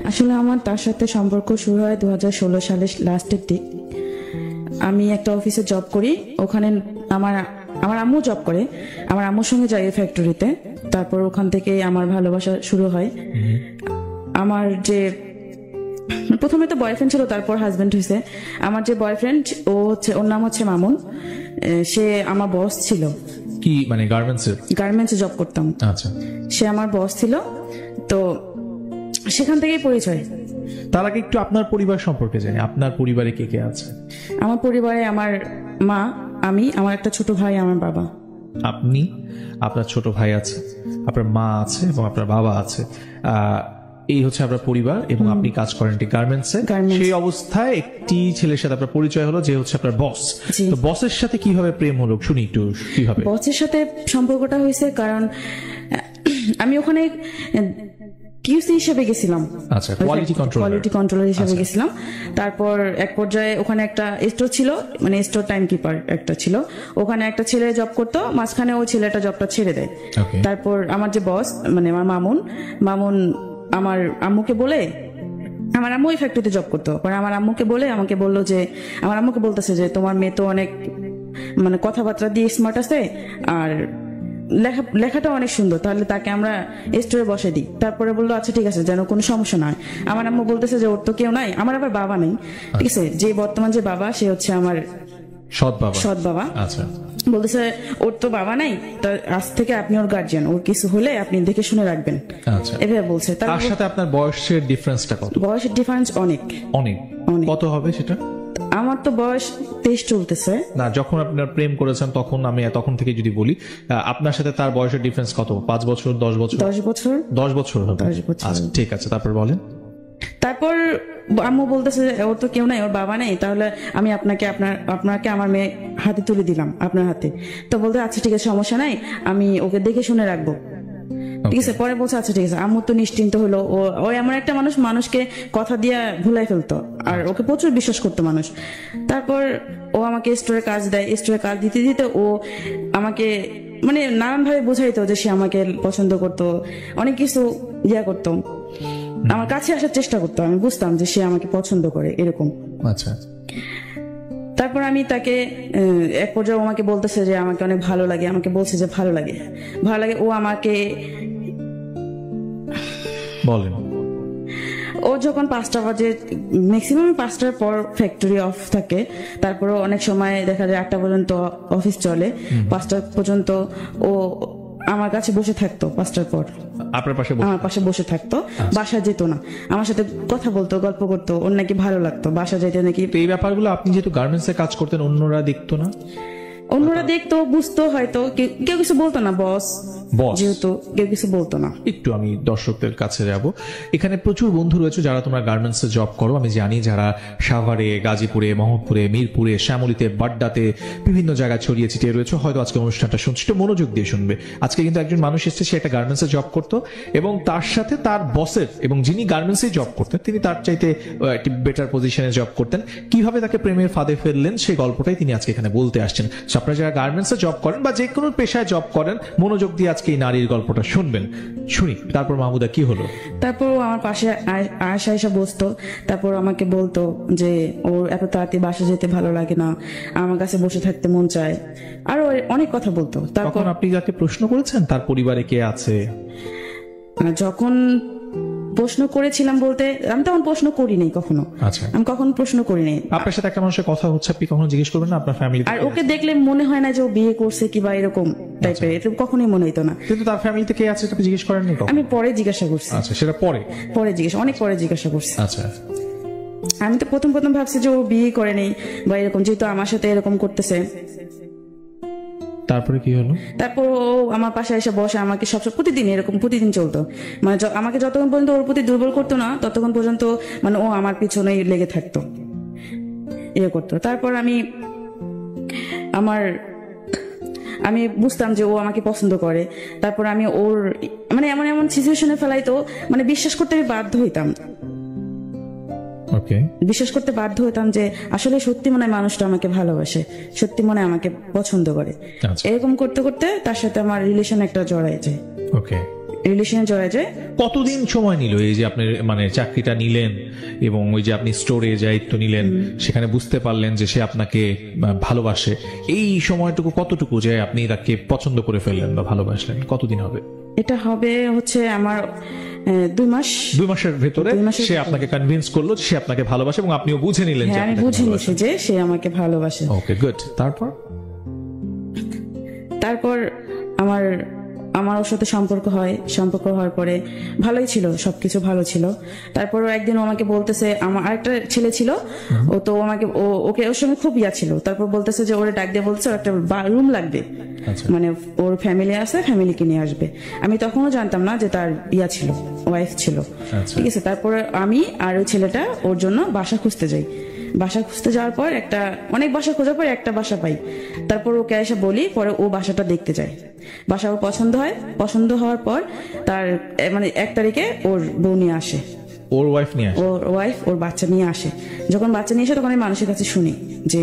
আসলে আমার তার সাথে সম্পর্ক শুরু হয় 2016 সালের লাস্টের দিক। আমি একটা অফিসে জব করি, ওখানে আমার আমার আম্মু জব করে, আমার আম্মুর সঙ্গে যাই ফ্যাক্টরিতে। তারপর ওখান থেকে আমার ভালোবাসা শুরু হয়। আমার যে প্রথমে তো বয়ফ্রেন্ড ছিল, তারপর হাজবেন্ড হয়েছে। আমার যে বয়ফ্রেন্ড ও হচ্ছে, ওর নাম হচ্ছে মামুন। সে আমার বস ছিল। কি মানে গার্মেন্টসে জব করতাম। আচ্ছা, সে আমার বস ছিল, তো সেখান থেকেই পরিচয়। তার আগে একটু আপনার পরিবার সম্পর্কে জানি। আপনার পরিবারে কে কে আছে? আমার পরিবারে আমার মা, আমি, আমার একটা ছোট ভাই, আমার বাবা। আপনি, আপনার ছোট ভাই আছে, আপনার মা আছে এবং আপনার বাবা আছে। এই হচ্ছে আপনার পরিবার এবং আপনি কাজ করেন গার্মেন্টসে। সেই অবস্থায় একটি ছেলের সাথে আপনার পরিচয় হলো, যে হচ্ছে আপনার বস। তো বসের সাথে কিভাবে প্রেম হলো শুনি একটু। কিভাবে বসের সাথে সম্পর্কটা হয়েছে, কারণ আমি ওখানে কিউসি হিসেবে গেছিলাম। আচ্ছা, কোয়ালিটি কন্ট্রোলার হিসেবে গেছিলাম। তারপর এক পর্যায়ে ওখানে একটা স্টোর ছিল, মানে স্টোর টাইম কিপার একটা ছিল। ওখানে একটা ছেলে জব করতো, মাঝখানে ওই ছেলেটা জবটা ছেড়ে দেয়। তারপর আমার যে বস, মানে আমার মামুন আমার আম্মুকে বলে, আমার আম্মু ওই ফ্যাক্টরিতে জব করতো, পরে আমার আম্মুকে বলে আমাকে বললো যে, আমার আম্মুকে বলতেছে যে তোমার মেয়ে তো অনেক মানে কথাবার্তা দিয়ে স্মার্ট আছে, আর লেখাটা অনেক সুন্দর, তাহলে তাকে আমরা স্টোরে বসে দিই। তারপরে বললো আচ্ছা ঠিক আছে, যেন কোনো সমস্যা নয়। আমার আম্মু বলতেছে যে ওর তো কেউ নাই, আমার আবার বাবা নেই, ঠিক আছে। যে বর্তমান যে বাবা, সে হচ্ছে আমার সৎ বাবা। আচ্ছা, বলতেছে ওর তো বাবা নাই, তা আজ থেকে আপনি ওর গার্জিয়ান, ওর কিছু হলে আপনি দেখে শুনে রাখবেন। আচ্ছা, এভাবে বলছে। তার সাথে আপনার বয়সের ডিফারেন্সটা কত? বয়সের ডিফারেন্স অনেক। কত হবে সেটা? আমার তো বয়স 23 চলতেছে। না, যখন আপনার প্রেম করেছেন তখন, আমি তখন থেকে যদি বলি, আপনার সাথে তার বয়সের ডিফারেন্স কত? 5 বছর, 10 বছর? 10 বছর। 10 বছর হবে। আচ্ছা, ঠিক আছে, তারপর বলেন। তারপর আম্মু বলতেছে ওর তো কেউ নাই, ওর বাবা নেই, তাহলে আমি আপনাকে আমার মেয়ে হাতে তুলে দিলাম, আপনার হাতে। তো বলতে আচ্ছা ঠিক আছে, সমস্যা নাই, আমি ওকে দেখে শুনে রাখবো, ঠিক আছে। পরে বলছে আচ্ছা ঠিক আছে। আম্মু তো নিশ্চিন্ত হলো। ও এমন একটা মানুষকে কথা দিয়ে ভুলাই ফেলতো, আর ওকে প্রচুর বিশ্বাস করতো মানুষ। তারপর ও আমাকে স্টোরে কাজ দেয়, স্টোরে কাজ দিতে দিতে ও আমাকে মানে নানান ভাবে বোঝাইতো যে সে আমাকে পছন্দ করতো, অনেক কিছু করতো, আমার কাছে আসার চেষ্টা করতো। আমি বুঝতাম যে সে আমাকে পছন্দ করে, এরকম। আচ্ছা, তারপর আমি তাকে এক পর্যায়ে আমাকে বলতেছে যে আমাকে অনেক ভালো লাগে, আমাকে বলছে যে ভালো লাগে। ও আমাকে বলেন। ও যখন 5টা বাজে, ম্যাক্সিমাম 5টার পর ফ্যাক্টরি অফ থাকে, তারপরে অনেক সময় দেখা যায় 8টা পর্যন্ত অফিস চলে। 5টা পর্যন্ত ও আমার কাছে বসে থাকতো। 5টার পর আমার পাশে বসে থাকতো, বাসা যেত না, আমার সাথে কথা বলতো, গল্প করতো, ওর নাকি ভালো লাগতো, বাসা যেতে নাকি। এই ব্যাপারগুলো আপনি যেহেতু গার্মেন্টসে কাজ করতেন, অন্যরা দেখতো না? অন্যরা দেখতো, বুঝতো হয়তো, কেউ কিছু বলতো না। বস যেহেতু কেউ কিছু বলতো না। একটু আমি দর্শকদের কাছে যাব। এখানে প্রচুর বন্ধু রয়েছে যারা তোমরা গার্মেন্টসে জব করো, আমি জানি, যারা সাভারে, গাজীপুরে, মোহাম্মদপুরে, মিরপুরে, শ্যামলীতে, বাড্ডাতে, বিভিন্ন জায়গায় ছড়িয়ে ছিটিয়ে রয়েছে। হয়তো আজকে অনুষ্ঠানটা শুনছি, একটু মনোযোগ দিয়ে শুনবে। আজকে কিন্তু একজন মানুষ এসেছে, সে একটা গার্মেন্টসে জব করতো এবং তার সাথে তার বসের, এবং যিনি গার্মেন্টসে জব করতেন তিনি তার চাইতে একটি বেটার পজিশনে জব করতেন। কিভাবে তাকে প্রেমের ফাঁদে ফেললেন সেই গল্পটাই তিনি আজকে এখানে বলতে আসছেন। আপনারা যারা গার্মেন্টসে জব করেন বা যে কোনো পেশায় জব করেন, মনোযোগ দিয়ে আজকে এই নারীর গল্পটা শুনবেন। শুনি, তারপর মাহমুদা কি হলো? তারপর আমার পাশে আয়সা বসতো। তারপর আমাকে বলতো যে ওর এত তাড়াতাড়ি বাসা যেতে ভালো লাগে না, আমার কাছে বসে থাকতে মন চায়, আরো অনেক কথা বলতো। তখন আপনি যাকে প্রশ্ন করেছেন তার পরিবারে কে আছে? যখন প্রশ্ন করেছিলাম বলতে, আমি তখন প্রশ্ন করিনি কখনো। আচ্ছা, আমি কখনো প্রশ্ন করিনি। আপনার সাথে একটা মানুষের কথা হচ্ছে, আপনি কখনো জিজ্ঞেস করবেন না আপনার ফ্যামিলি? আর ওকে দেখলে মনে হয় না যে ও বিয়ে করছে কিংবা এরকম টাইপের, এটা কখনোই মনে হইতো না। কিন্তু তার ফ্যামিলিতে কে আছে আপনি জিজ্ঞেস করেননি? আমি পরে জিজ্ঞাসা করছি। আচ্ছা, সেটা পরে জিজ্ঞাসা, অনেক পরে জিজ্ঞাসা করছি। আচ্ছা, আমি তো প্রথম ভাবছি যে ও বিয়ে করেনি বা এরকম, যেহেতু আমার সাথে এরকম করতেছে। তারপরে কি হলো? তারপর ও আমার পাশে এসে বসে, আমাকে সবসময় প্রতিদিন চলতো, মানে আমাকে যতক্ষণ পর্যন্ত ওর প্রতি দুর্বল করতো না, ততক্ষণ পর্যন্ত মানে ও আমার পিছনেই লেগে থাকতো, করতো। তারপর আমি বুঝতাম যে ও আমাকে পছন্দ করে। তারপর আমি ওর মানে এমন সিচুয়েশনে ফেলাইতো, মানে বিশ্বাস করতে বাধ্য হইতাম যে আসলে সত্যি মনে হয় মানুষটা আমাকে ভালোবাসে, সত্যি মনে আমাকে পছন্দ করে। এরকম করতে করতে তার সাথে আমার রিলেশন একটা জড়ায় যায়। রিলেশনে জড়ায় যায়। কতদিন সময় নিল এই যে আপনি মানে চাকরিটা নিলেন এবং ওই যে আপনি স্টোরে দায়িত্ব নিলেন, সেখানে বুঝতে পারলেন যে সে আপনাকে ভালোবাসে, এই সময়টুকু কতটুকু যে আপনি তাকে পছন্দ করে ফেললেন বা ভালোবাসলেন, কতদিন হবে? এটা হবে হচ্ছে আমার 2 মাস। 2 মাসের ভেতরে সে আপনাকে কনভিন্স করলো সে আপনাকে ভালোবাসে এবং আপনিও বুঝে নিলেন? হ্যাঁ, আমি বুঝে নিয়েছি যে সে আমাকে ভালোবাসে। ওকে, গুড। তারপর আমার ওর সাথে সম্পর্ক হওয়ার পরে ভালোই ছিল, সবকিছু ভালো ছিল। তারপর একদিন ও আমাকে বলতেছে, আমার আরেকটা ছেলে ছিল, ও তো আমাকে ওকে ওর সঙ্গে খুব ইয়া ছিল। তারপর বলতেছে যে ওরে ডাক দিয়ে বলতেছে একটা রুম লাগবে, মানে ওর ফ্যামিলি আছে, ফ্যামিলিকে নিয়ে আসবে। আমি তখনও জানতাম না যে তার ইয়া ছিল, ওয়াইফ ছিল, ঠিক আছে। তারপরে আমি আর ওই ছেলেটা ওর জন্য বাসা খুঁজতে যাই। বাসা খুঁজতে যাওয়ার পর অনেক বাসা খোঁজার পর একটা বাসা পাই। তারপর ওকে এসে বলি, পরে ও বাসাটা দেখতে যায়। বাসা ওর পছন্দ হওয়ার পর তার মানে 1 তারিখে ওর বউ নিয়ে আসে, ওর ওয়াইফ নিয়ে আসে, ওর ওয়াইফ ওর বাচ্চা নিয়ে আসে। যখন বাচ্চা নিয়ে আসে তখন আমি মানুষের কাছে শুনি যে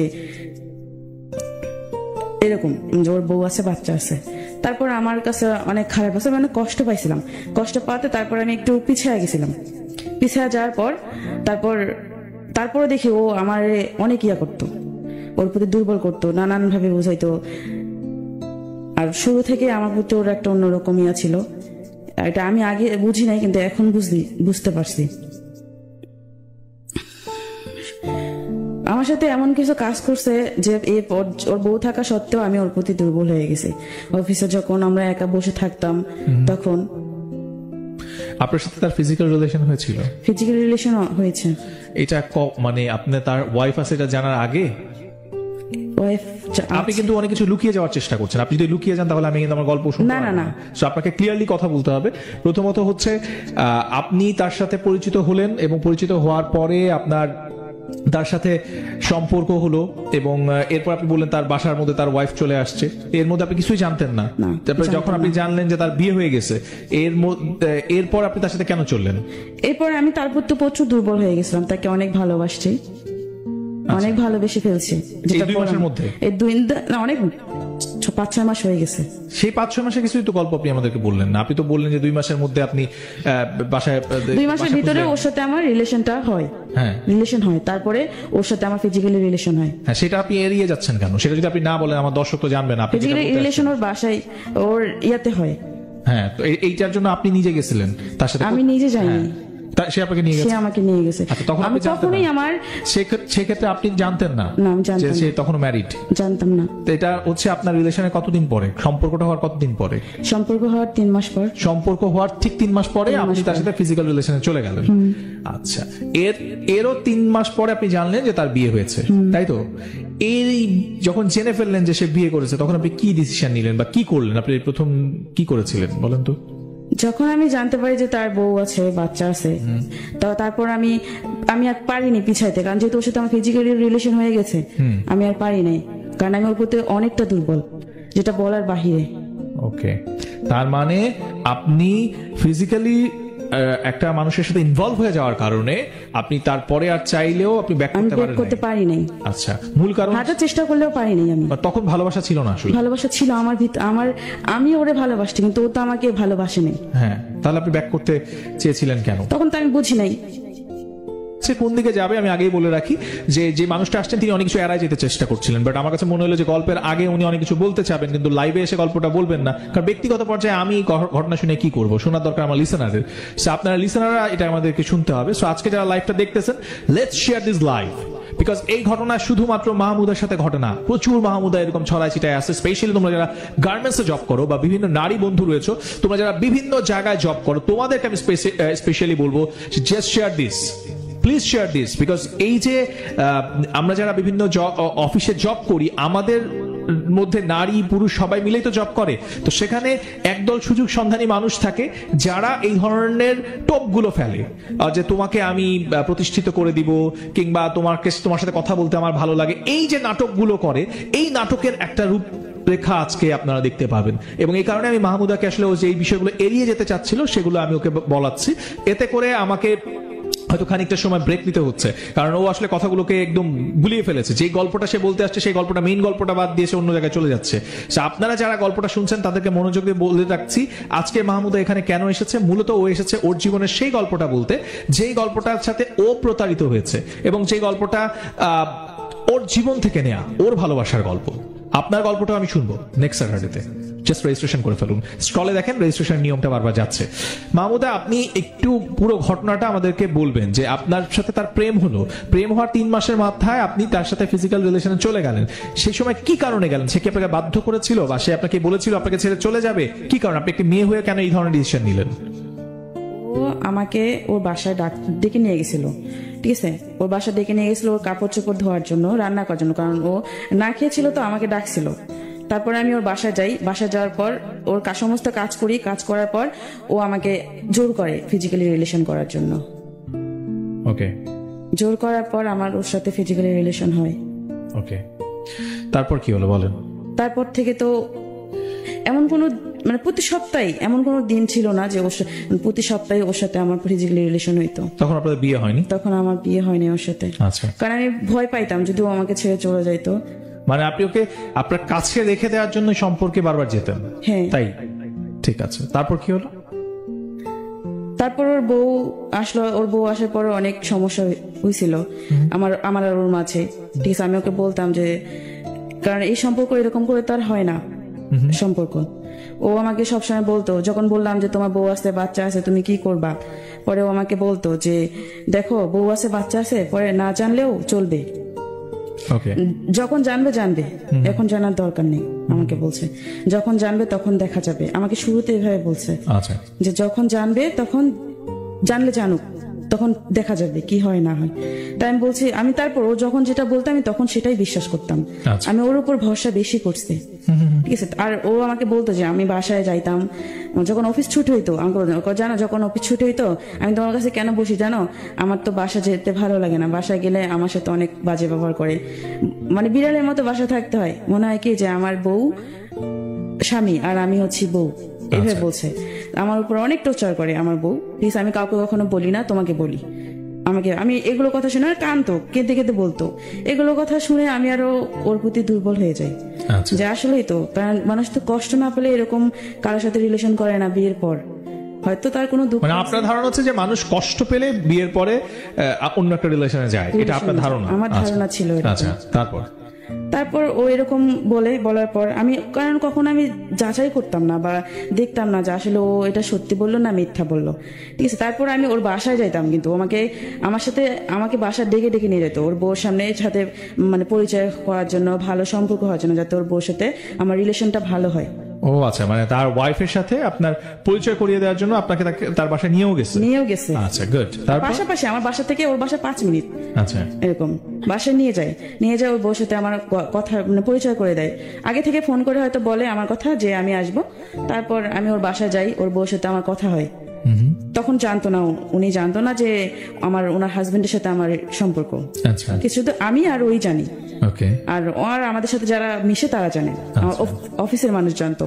এরকম যে ওর বউ আছে, বাচ্চা আছে। তারপর আমার কাছে অনেক খারাপ আছে, মানে কষ্ট পাইছিলাম। কষ্ট পাওয়াতে তারপর আমি একটু পিছিয়ে গেছিলাম। পিছিয়ে যাওয়ার পর তারপরে দেখি ও আমার অনেক ইয়া করতো, ওর প্রতি দুর্বল করতো, নানান ভাবে বুঝাইতো। আর শুরু থেকে আমার প্রতি ওর একটা অন্যরকম ইয়া ছিল। এটা আমি আগে বুঝি নাই, কিন্তু এখন বুঝতে পারছি। আমার সাথে এমন কিছু কাজ করছে যে ওর বউ থাকা সত্ত্বেও আমি ওর প্রতি দুর্বল হয়ে গেছি। অফিসে যখন আমরা একা বসে থাকতাম তখন। আপনার সাথে তার ফিজিক্যাল রিলেশন হয়েছিল? ফিজিক্যাল রিলেশন হয়েছে। এটা মানে আপনি তার ওয়াইফ আছে এটা জানার আগে? আপনি কিন্তু অনেক কিছু লুকিয়ে যাওয়ার চেষ্টা করছেন। আপনি যদি লুকিয়ে যান তাহলে আমি কিন্তু আমার গল্প শুনতে পারবো না। সো আপনাকে ক্লিয়ারলি কথা বলতে হবে। প্রথমত হচ্ছে আপনি তার সাথে পরিচিত হলেন এবং পরিচিত হওয়ার পরে আপনার তার সাথে সম্পর্ক হলো এবং এরপর আপনি বললেন তার বাসার মধ্যে তার ওয়াইফ চলে আসছে। এর মধ্যে আপনি কিছুই জানতেন না। তারপরে যখন আপনি জানলেন যে তার বিয়ে হয়ে গেছে, এরপর আপনি তার সাথে কেন চললেন? এরপর আমি তার প্রতি প্রচুর দুর্বল হয়ে গেছিলাম। তাকে অনেক ভালোবাসছি, অনেক ভালোবেসে ফেলছি। যেটা 2 মাসের মধ্যে, এই অনেক 5-6 মাস হয়ে গেছে। সেই 5-6 মাসে কিছুই তো গল্প আপনি আমাদেরকে বললেন না। আপনি তো বললেন যে 2 মাসের মধ্যে আপনি বাসায় 2 মাসের ভিতরে ওর সাথে আমার রিলেশনটা হয়। হ্যাঁ, রিলেশন হয়। তারপরে ওর সাথে আমার ফিজিক্যালি রিলেশন হয়। হ্যাঁ, সেটা আপনি এড়িয়ে যাচ্ছেন কেন? সেটা যদি আপনি না বলেন আমার দর্শক তো জানবে না। ফিজিক্যালি রিলেশন ওর বাসায় ওর ইয়াতে হয়। হ্যাঁ, তো এইটার জন্য আপনি নিজে গেছিলেন তার সাথে? আমি নিজে যাইনি, সে আপনাকে নিয়ে গেছে। সে আমাকে নিয়ে গেছে। তখন আমি তখনই আমার সেক্ষেত্রে আপনি জানতেন না? না, আমি জানতাম না। সে তখন ম্যারিড? জানতাম না। তো এটা হচ্ছে আপনার রিলেশনের কতদিন পরে? সম্পর্কটা হওয়ার কতদিন পরে? সম্পর্ক হওয়ার 3 মাস পর। সম্পর্ক হওয়ার ঠিক 3 মাস পরে আপনি তার সাথে ফিজিক্যাল রিলেশনে চলে গেলেন। আচ্ছা, এরও 3 মাস পরে আপনি জানলেন যে তার বিয়ে হয়েছে, তাই তো? এই যখন জেনে ফেললেন যে সে বিয়ে করেছে তখন আপনি কি ডিসিশন নিলেন বা কি করলেন? আপনি প্রথম কি করেছিলেন বলেন তো? যখন আমি জানতে পারি যে তার বউ আছে, বাচ্চা আছে, তারপর আমি আর পারিনি পিছাইতে, কারণ যেহেতু ওর সাথে আমার ফিজিক্যালি রিলেশন হয়ে গেছে, আমি আর পারি নাই, কারণ আমি ওর প্রতি অনেকটা দুর্বল, যেটা বলার বাহিরে। ওকে, তার মানে আপনি ফিজিক্যালি একটা মানুষের সাথে ইনভলভ হয়ে যাওয়ার কারণে আপনি তারপরে আর চাইলেও আপনি ব্যাক করতে পারি নাই। আচ্ছা, মূল কারণ? হাজার চেষ্টা করলেও পারি নাই আমি। তখন ভালোবাসা ছিল না? আসলে ভালোবাসা ছিল আমার ভিতর, আমি ওরে ভালোবাসছি, কিন্তু ও তো আমাকে ভালোবাসেনি। হ্যাঁ, তাহলে আপনি ব্যাক করতে চেয়েছিলেন কেন? তখন তো আমি বুঝি নাই সে কোন দিকে যাবে। আমি আগেই বলে রাখি যে মানুষটা আসছেন তিনি অনেক কিছু এড়াই যেতে চেষ্টা করছিলেন, বাট আমার কাছে মনে হলো যে গল্পের আগে উনি অনেক কিছু বলতে চাবেন, কিন্তু লাইভে এসে গল্পটা বলবেন না, কারণ ব্যক্তিগত পর্যায়ে আমি ঘটনা শুনে কি করবো, শোনার দরকার আমার লিসেনারের। সো আপনারা লিসেনাররা এটা আমাদেরকে শুনতে হবে। সো আজকে যারা লাইভটা দেখতেছেন, let's share this live, because এই ঘটনা শুধুমাত্র মাহমুদার সাথে ঘটে না, প্রচুর মাহমুদা এরকম ছড়ায় ছিটায় আছে। স্পেশালি তোমরা যারা গার্মেন্টসে জব করো বা বিভিন্ন নারী বন্ধু রয়েছে, তোমরা যারা বিভিন্ন জায়গায় জব করো, তোমাদেরকে আমি স্পেশালি বলবো just share this, please share this, because এই যে আমরা যারা বিভিন্ন অফিসে জব করি, আমাদের মধ্যে নারী পুরুষ সবাই মিলেই তো জব করে, তো সেখানে একদল সুযোগ সন্ধানী মানুষ থাকে যারা এই ধরনের টোপগুলো ফেলে যে তোমাকে আমি প্রতিষ্ঠিত করে দিব, কিংবা তোমার সাথে কথা বলতে আমার ভালো লাগে। এই যে নাটকগুলো করে, এই নাটকের একটা রূপ রেখা আজকে আপনারা দেখতে পাবেন, এবং এই কারণে আমি মাহমুদাকে আসলে ও যে এই বিষয়গুলো এড়িয়ে যেতে চাচ্ছিল সেগুলো আমি ওকে বলাচ্ছি, এতে করে আমাকে হয়তো খানিকটা সময় ব্রেক নিতে হচ্ছে, কারণ ও আসলে কথাগুলোকে একদম গুলিয়ে ফেলেছে। যে গল্পটা সে বলতে আসছে সেই গল্পটা, মেইন গল্পটা বাদ দিয়ে সে অন্য জায়গায় চলে যাচ্ছে। আপনারা যারা গল্পটা শুনছেন তাদেরকে মনোযোগ দিয়ে বলে রাখছি, আজকে মাহমুদা এখানে কেন এসেছে। মূলত ও এসেছে ওর জীবনের সেই গল্পটা বলতে, যেই গল্পটার সাথে ও প্রতারিত হয়েছে এবং যে গল্পটা ওর জীবন থেকে নেয়া, ওর ভালোবাসার গল্প। আপনার গল্পটা আমি শুনবো নেক্সট স্যাটারডেতে। জাস্ট রেজিস্ট্রেশন করে ফেলুন, স্ক্রলে দেখেন রেজিস্ট্রেশন নিয়মটা বারবার যাচ্ছে। মাহমুদা, আপনি একটু পুরো ঘটনাটা আমাদেরকে বলবেন যে আপনার সাথে তার প্রেম হলো, প্রেম হওয়ার 3 মাসের মাথায় আপনি তার সাথে ফিজিক্যাল রিলেশনে চলে গেলেন। সেই সময় কি কারণে গেলেন? সে কি আপনাকে বাধ্য করেছিল বা সে আপনাকে বলেছিল আপনাকে ছেড়ে চলে যাবে? কি কারণ, আপনি একটি মেয়ে হয়ে কেন এই ধরনের ডিসিশন নিলেন? ও আমাকে ওর বাসায় ডেকে নিয়ে গেছিল, ঠিক আছে? ওর বাসায় ডেকে নিয়ে গেছিল ওর কাপড় চোপড় ধোয়ার জন্য, রান্না করার জন্য, কারণ ও না খেয়েছিল, তো আমাকে ডাকছিল। তারপরে আমি ওর বাসায় যাই, বাসায় যাওয়ার পর ওর সমস্ত কাজ করি, কাজ করার পর ও আমাকে জোর করে ফিজিক্যালি রিলেশন করার জন্য। ওকে। জোর করার পর আমার ওর সাথে ফিজিক্যালি রিলেশন হয়। ওকে, তারপর কি হলো বলেন? তারপর থেকে তো এমন কোনো মানে প্রতি সপ্তাহে এমন কোনো দিন ছিল না যে প্রতি সপ্তাহে ওর সাথে আমার ফিজিক্যালি রিলেশন হইতো। তখন আপনাদের বিয়ে হয়নি? তখন আমার বিয়ে হয়নি ওর সাথে। আচ্ছা। কারণ আমি ভয় পাইতাম যদি ও আমাকে ছেড়ে চলে যাইতো। মানে আপনি ওকে আপনার কাছে রেখে দেওয়ার জন্য সম্পর্কে বারবার যেতেন? হ্যাঁ। তাই, ঠিক আছে। তারপর কি হলো? তারপর ওর বউ আসলো, ওর বউ আসার পর অনেক সমস্যা হয়েছিল আমার আর ওর মাঝে, ঠিক আছে? আমি ওকে বলতাম যে, কারণ এই সম্পর্ক এরকম করে তো আর হয় না সম্পর্ক। ও আমাকে সবসময় বলতো, যখন বললাম যে তোমার বউ আছে, বাচ্চা আছে, তুমি কি করবা, পরে ও আমাকে বলতো যে দেখো বউ আছে, বাচ্চা আছে, পরে না জানলেও চলবে, যখন জানবে জানবে, এখন জানার দরকার নেই। আমাকে বলছে যখন জানবে তখন দেখা যাবে। আমাকে শুরুতে এভাবে বলছে যে যখন জানবে তখন, জানলে জানুক, তখন দেখা যাবে কি হয় না হয়। তাই আমি বলছি, আমি তারপর ও যখন যেটা বলতো আমি তখন সেটাই বিশ্বাস করতাম। আমি ওর উপর ভরসা বেশি করছি, ঠিক আছে? আর ও আমাকে বলতো যে আমি বাসায় যাইতাম যখন অফিস ছুটি হইতো, আমাকে জানো যখন অফিস ছুটি হইতো আমি তোমার কাছে কেন বসি জানো? আমার তো বাসা যেতে ভালো লাগে না, বাসায় গেলে আমার সাথে অনেক বাজে ব্যবহার করে, মানে বিড়ালের মতো বাসা থাকতে হয়, মনে হয় কি যে আমার বউ স্বামী আর আমি হচ্ছি বউ, এভাবে বলছে। আমার উপর অনেক টর্চার করে আমার বউ, প্লিজ। আমি কাউকে কখনো বলি না, তোমাকে বলি। আমি এগুলো কথা শুনে আর কাঁদতো, কেঁদে কেঁদে বলতো। এগুলো কথা শুনে আমি আরো ওর প্রতি দুর্বল হয়ে যাই, যে আসলেই তো, কারণ মানুষ তো কষ্ট না পেলে এরকম কারোর সাথে রিলেশন করে না বিয়ের পর। হয়তো তার কোনো দুঃখ, মানে আপনার ধারণা হচ্ছে যে মানুষ কষ্ট পেলে বিয়ের পরে অন্য একটা রিলেশনে যায়, এটা আপনার ধারণা? আমার ধারণা ছিল। আচ্ছা, তারপর ও এরকম বলার পর আমি, কারণ কখন আমি যাচাই করতাম না বা দেখতাম না যে আসলে ও এটা সত্যি বললো না মিথ্যা বললো, ঠিক আছে? তারপর আমি ওর বাসায় যাইতাম, কিন্তু আমাকে বাসায় ডেকে ডেকে নিয়ে যেত ওর বউর সাথে মানে পরিচয় করার জন্য, ভালো সম্পর্ক হওয়ার জন্য, যাতে ওর বউর সাথে আমার রিলেশনটা ভালো হয়। ও আচ্ছা, মানে তার ওয়াইফের সাথে আপনার পরিচয় করিয়ে দেওয়ার জন্য আপনাকে তার বাসায় নিয়েও গেছে। আচ্ছা, গুড। তারপর পাশাপাশি আমার বাসা থেকে ওর বাসা 5 মিনিট, আচ্ছা, এরকম বাসায় নিয়ে যায় ওর বউর সাথে আমার কথা মানে পরিচয় করে দেয়। আগে থেকে ফোন করে হয়তো বলে আমার কথা যে আমি আসবো, তারপর আমি ওর বাসায় যাই, ওর বউর সাথে আমার কথা হয়। তখন জানতো না, উনি জানতো না যে ওনার হাজবেন্ডের সাথে আমার সম্পর্ক। আচ্ছা, শুধু আমি আর ওই জানি, আর আমাদের সাথে যারা মিশে তারা জানে, আমার অফিসের মানুষ জানতো।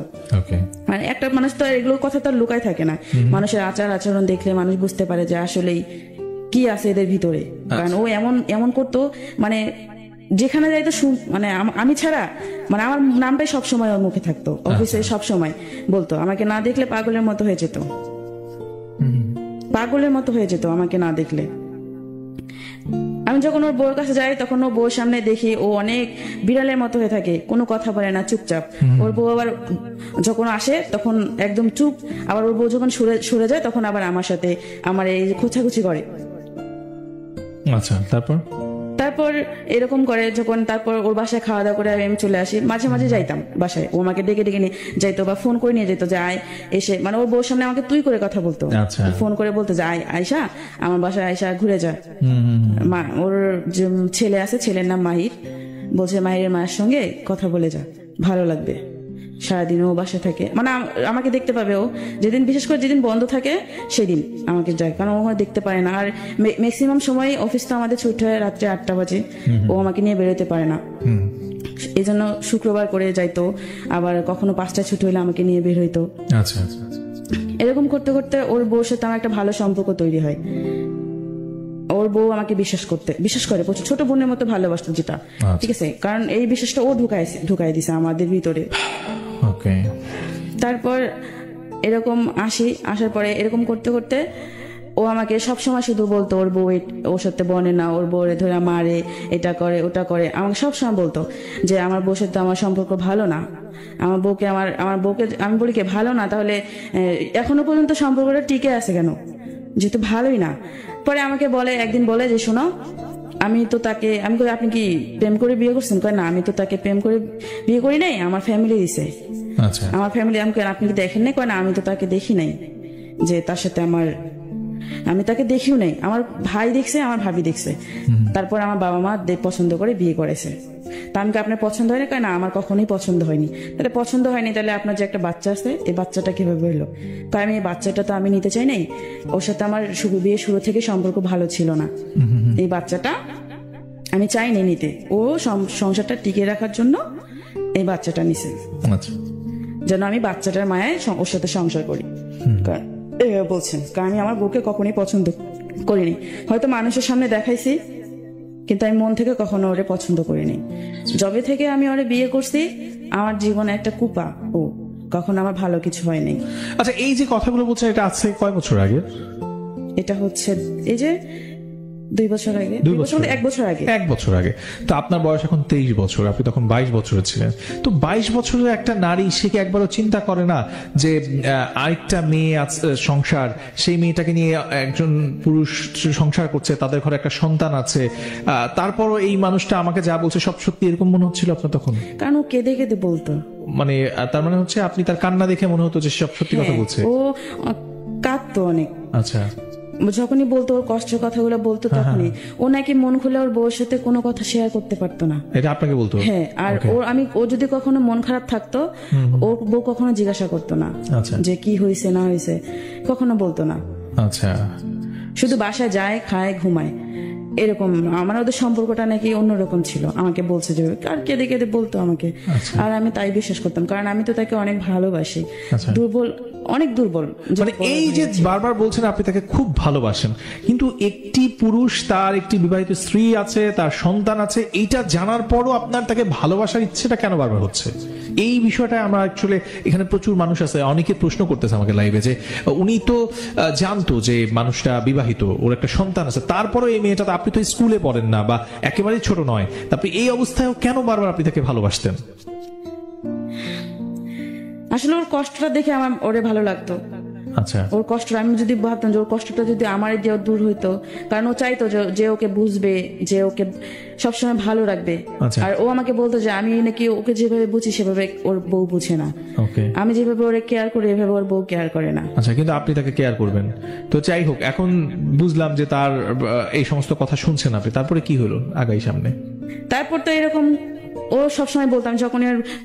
মানে একটা মানুষ তো এগুলো কথা তো লুকায় থাকে না, মানুষের আচার আচরণ দেখলে মানুষ বুঝতে পারে যে আসলেই কি আছে এদের ভিতরে। কারণ ও এমন করতো, মানে যেখানে যাইতো মানে আমি ছাড়া মানে আমার নামটাই সবসময় ওর মুখে থাকতো, অফিসে সবসময় বলতো। আমাকে না দেখলে পাগলের মতো হয়ে যেত, আমাকে না দেখলে। আমি যখন ওর বউর কাছে যাই তখন ওর বউর সামনে দেখি ও অনেক বিড়ালের মতো হয়ে থাকে, কোনো কথা বলে না, চুপচাপ। ওর বউ আবার যখন আসে তখন একদম চুপ, আবার ওর বউ যখন সরে যায় তখন আবার আমার সাথে আমার এই খোঁচাখুচি করে। আচ্ছা, তারপর এরকম করে যখন, তারপর ওর বাসায় খাওয়া দাওয়া করে আমি চলে আসি। মাঝে মাঝে যাইতাম বাসায়, ও আমাকে ডেকে ডেকে নিয়ে যাইতো বা ফোন করে নিয়ে যেত যে আয় এসে, মানে ওর বউর সামনে আমাকে তুই করে কথা বলতো, ফোন করে বলতো যে আয়শা আমার বাসায়, আয়শা ঘুরে যা। ওর যে ছেলে আছে, ছেলের নাম মাহির, বলছে মাহিরের মায়ের সঙ্গে কথা বলে যা, ভালো লাগবে। সারাদিন ও বাসায় থাকে, মানে আমাকে দেখতে পাবে ও, বিশেষ করে যেদিন বন্ধ থাকে সেদিন আমাকে যায়, কারণ ও দেখতে পারে না। আর ম্যাক্সিমাম সময় অফিস তো আমাদের ছুটি হয় রাত্রে 8টা বাজে, ও আমাকে নিয়ে বেরোতে পারে না। এই জন্য শুক্রবার করে যাইতো, আবার কখনো 5টায় ছুটি হলে আমাকে নিয়ে বের হইতো। এরকম করতে করতে ওর বউর সাথে আমার একটা ভালো সম্পর্ক তৈরি হয়। ওর বউ আমাকে বিশ্বাস করে প্রচুর, ছোট বোনের মতো ভালোবাসতো যেটা, ঠিক আছে, কারণ এই বিশ্বাসটা ও ঢুকাই দিছে আমাদের ভিতরে। ওকে। তারপর এরকম আসার পরে এরকম করতে করতে ও আমাকে সবসময় শুধু বলতো ওর বউ ওর সাথে বনে না, ওর বউরে ধরে মারে, এটা করে ওটা করে, আমাকে সবসময় বলতো যে আমার বউর সাথে আমার সম্পর্ক ভালো না, আমার বউকে আমি বলি কি ভালো না, তাহলে এখনো পর্যন্ত সম্পর্কটা টিকে আছে কেন, যেহেতু ভালোই না। পরে আমাকে একদিন বলে যে শোনো, আমি কই আপনি কি প্রেম করে বিয়ে করছেন? কয় না, আমি তো তাকে প্রেম করে বিয়ে করি নাই, আমার ফ্যামিলি দিছে। আচ্ছা। আমার ফ্যামিলি। আপনি কি দেখেন নাই? কয় না, আমি তো তাকে দেখি নাই, যে তার সাথে আমি তাকে দেখিও নাই, আমার ভাই দেখছে, আমার ভাবি দেখছে। তারপর আমার বাবা মা পছন্দ করে বিয়ে করেছে। তা আমি আপনার পছন্দ হয়নি? কয় না, আমার কখনোই পছন্দ হয়নি। তাহলে পছন্দ হয়নি, তাহলে আপনার যে একটা বাচ্চা আছে, এই বাচ্চাটা কিভাবে হলো? কয় আমি এই বাচ্চাটা তো আমি নিতে চাই নাই, ওর সাথে আমার বিয়ে শুরু থেকে সম্পর্ক ভালো ছিল না, এই বাচ্চাটা আমি চাইনি নিতে, ও সংসারটা টিকে রাখার জন্য এই বাচ্চাটা নিছে, যেন আমি বাচ্চাটার মায়ায় ওর সাথে সংসার করি। বলছেন, কারণ আমি আমার বউকে কখনোই পছন্দ করিনি, হয়তো মানুষের সামনে দেখাইছি, কিন্তু আমি মন থেকে কখনো ওরে পছন্দ করিনি। যবে থেকে আমি ওরে বিয়ে করছি, আমার জীবনে একটা কুপা, ও কখনো আমার ভালো কিছু হয়নি। আচ্ছা, এই যে কথাগুলো বলছেন, এটা আছে কয় বছর আগে? এটা হচ্ছে এই যে 2 বছর আগে, 1 বছর আগে। 1 বছর আগে। তো আপনার বয়স এখন 23 বছর, আপনি তখন 22 বছরের ছিলেন। তো 22 বছরের একটা নারী, সে কি একবারও চিন্তা করে না যে আরেকটা মেয়ে সংসার, সেই মেয়েটাকে নিয়ে একজন পুরুষ সংসার করছে, তাদের ঘরে একটা সন্তান আছে, তারপরও এই মানুষটা আমাকে যা বলছে সব সত্যি, এরকম মনে হচ্ছিল আপনার তখন? কারণ ও কেঁদে কেঁদে বলতো, মানে তার মানে হচ্ছে আপনি তার কান্না দেখে মনে হতো যে সব সত্যি কথা বলছে? ও কাঁদতো অনেক। আচ্ছা। যখনই বলতো, ওর কষ্টের কথাগুলো বলতো, তখনই ও নাকি মন খুলে ওর বউর সাথে কোনো কথা শেয়ার করতে পারতো না। এটা আপনাকে বলতো? হ্যাঁ। আর ও যদি কখনো মন খারাপ থাকতো, ওর বউ কখনো জিজ্ঞাসা করতো না যে কি হয়েছে না হয়েছে, কখনো বলতো না। আচ্ছা। শুধু বাসায় যায়, খায়, ঘুমায়, এরকম। আমার ওদের সম্পর্কটা নাকি অন্যরকম ছিল, আমাকে বলছে যে, আর কেঁদে কেঁদে বলতো আমাকে। আর আমি তাই বিশ্বাস করতাম, কারণ আমি তো তাকে অনেক ভালোবাসি। অনেক দুর্বল। মানে এই যে বারবার বলছেন আপনি তাকে খুব ভালোবাসেন, কিন্তু একটি পুরুষ, তার একটি বিবাহিত স্ত্রী আছে, তার সন্তান আছে, এইটা জানার পরও আপনার তাকে ভালোবাসার ইচ্ছেটা কেন বারবার হচ্ছে? এই বিষয়টা আমরা অ্যাকচুয়ালি, এখানে প্রচুর মানুষ আছে, অনেকে প্রশ্ন করতেছে আমাকে লাইভে, যে উনি তো জানতো যে মানুষটা বিবাহিত, ওর একটা সন্তান আছে, তারপরও এই মেয়েটা, আপনি তো স্কুলে পড়েন না বা একেবারেই ছোট নয়, তারপরে এই অবস্থায় কেন বারবার আপনি তাকে ভালোবাসতেন? আসলে ওর কষ্টটা দেখে আমার ওরে ভালো লাগতো। আচ্ছা। ওর কষ্ট, আমি যদি ভাবতাম যে ওর কষ্টটা যদি আমার দিয়ে দূর হইতো, কারণ ও চাইতো যে ওকে বুঝবে, যে ওকে সবসময় ভালো রাখবে। আর ও আমাকে বলতো যে আমি নাকি ওকে যেভাবে বুঝি সেভাবে ওর বউ বুঝে না, আমি যেভাবে ওরে কেয়ার করি এভাবে ওর বউ কেয়ার করে না। আচ্ছা, কিন্তু আপনি তাকে কেয়ার করবেন। তো যাই হোক, এখন বুঝলাম যে তার এই সমস্ত কথা শুনছেন আপনি, তারপরে কি হলো আগাই সামনে? তারপর তো এরকম ও সবসময় বলতাম, যখন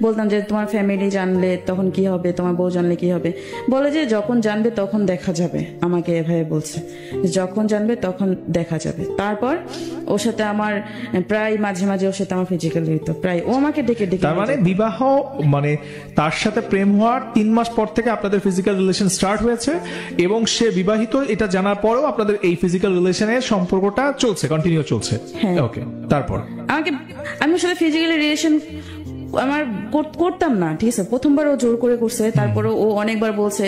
বলতাম যে তোমার ফ্যামিলি জানলে তখন কি হবে, তোমার বউ জানলে কি হবে, বলে যে যখন জানবে তখন দেখা যাবে। আমাকে এভাবে বলছে, যখন জানবে তখন দেখা যাবে। তারপর ওর সাথে আমার প্রায় মাঝে মাঝে ওর সাথে আমার ফিজিক্যাল হইতো, প্রায় ও আমাকে ডেকে ডেকে। তার মানে বিবাহ, মানে তার সাথে প্রেম হওয়ার 3 মাস পর থেকে আপনাদের ফিজিক্যাল রিলেশন স্টার্ট হয়েছে, এবং সে বিবাহিত, এটা জানার পরেও আপনাদের এই ফিজিক্যাল রিলেশনের সম্পর্কটা চলছে, কন্টিনিউ চলছে। ওকে। তারপর আমি ওর সাথে ফিজিক্যাল রিলেশন আমার করতাম না, ঠিক আছে। প্রথমবার ও জোর করে করছে, তারপরে ও অনেকবার বলছে,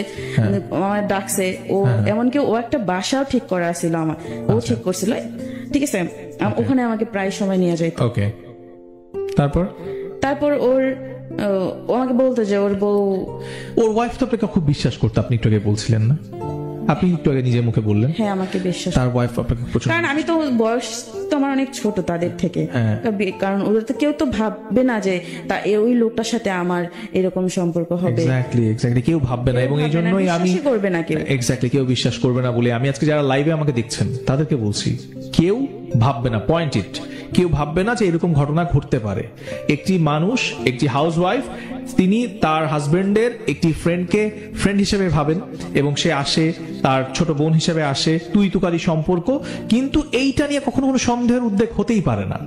আমার ডাকছে, ও এমনকি ও একটা বাসাও ঠিক করা ছিল আমার, ও ঠিক করছিল, ঠিক আছে। ওখানে আমাকে প্রায় সময় নিয়ে যাইতো। ওকে। তারপর ও আমাকে বলতো যে ওর ওয়াইফ তো আপনাকে খুব বিশ্বাস করতো, আপনি একটু আগে বলছিলেন না? আপনি একটু আগে নিজের মুখে বললেন। হ্যাঁ, আমাকে বিশ্বাস। তার ওয়াইফ আপনাকে প্রচুর, কারণ আমি তো বয়স তো আমার অনেক ছোট তাদের থেকে, কারণ ওদের তো কেউ তো ভাববে না যে ওই লোকটার সাথে আমার এরকম সম্পর্ক হবে। এক্স্যাক্টলি কেউ ভাববে না, এবং এই জন্যই আমি করবে না কেউ, এক্স্যাক্টলি কেউ বিশ্বাস করবে না বলে আমি আজকে যারা লাইভে আমাকে দেখছেন তাদেরকে বলছি, কেউ ভাববে না, পয়েন্ট ইট। কেউ ভাববে না যে এরকম ঘটনা ঘটতে পারে। একটি মানুষ, একটি হাউসওয়াইফ, তিনি তার হাজবেন্ডের একটি ফ্রেন্ডকে ফ্রেন্ড হিসেবে ভাবেন এবং সে আসে, তার ছোট বোন হিসেবে আসে, তুই তুকারি সম্পর্ক, কিন্তু এইটা নিয়ে কখনো কোনো সন্দেহের উদ্বেগ হতেই পারে না,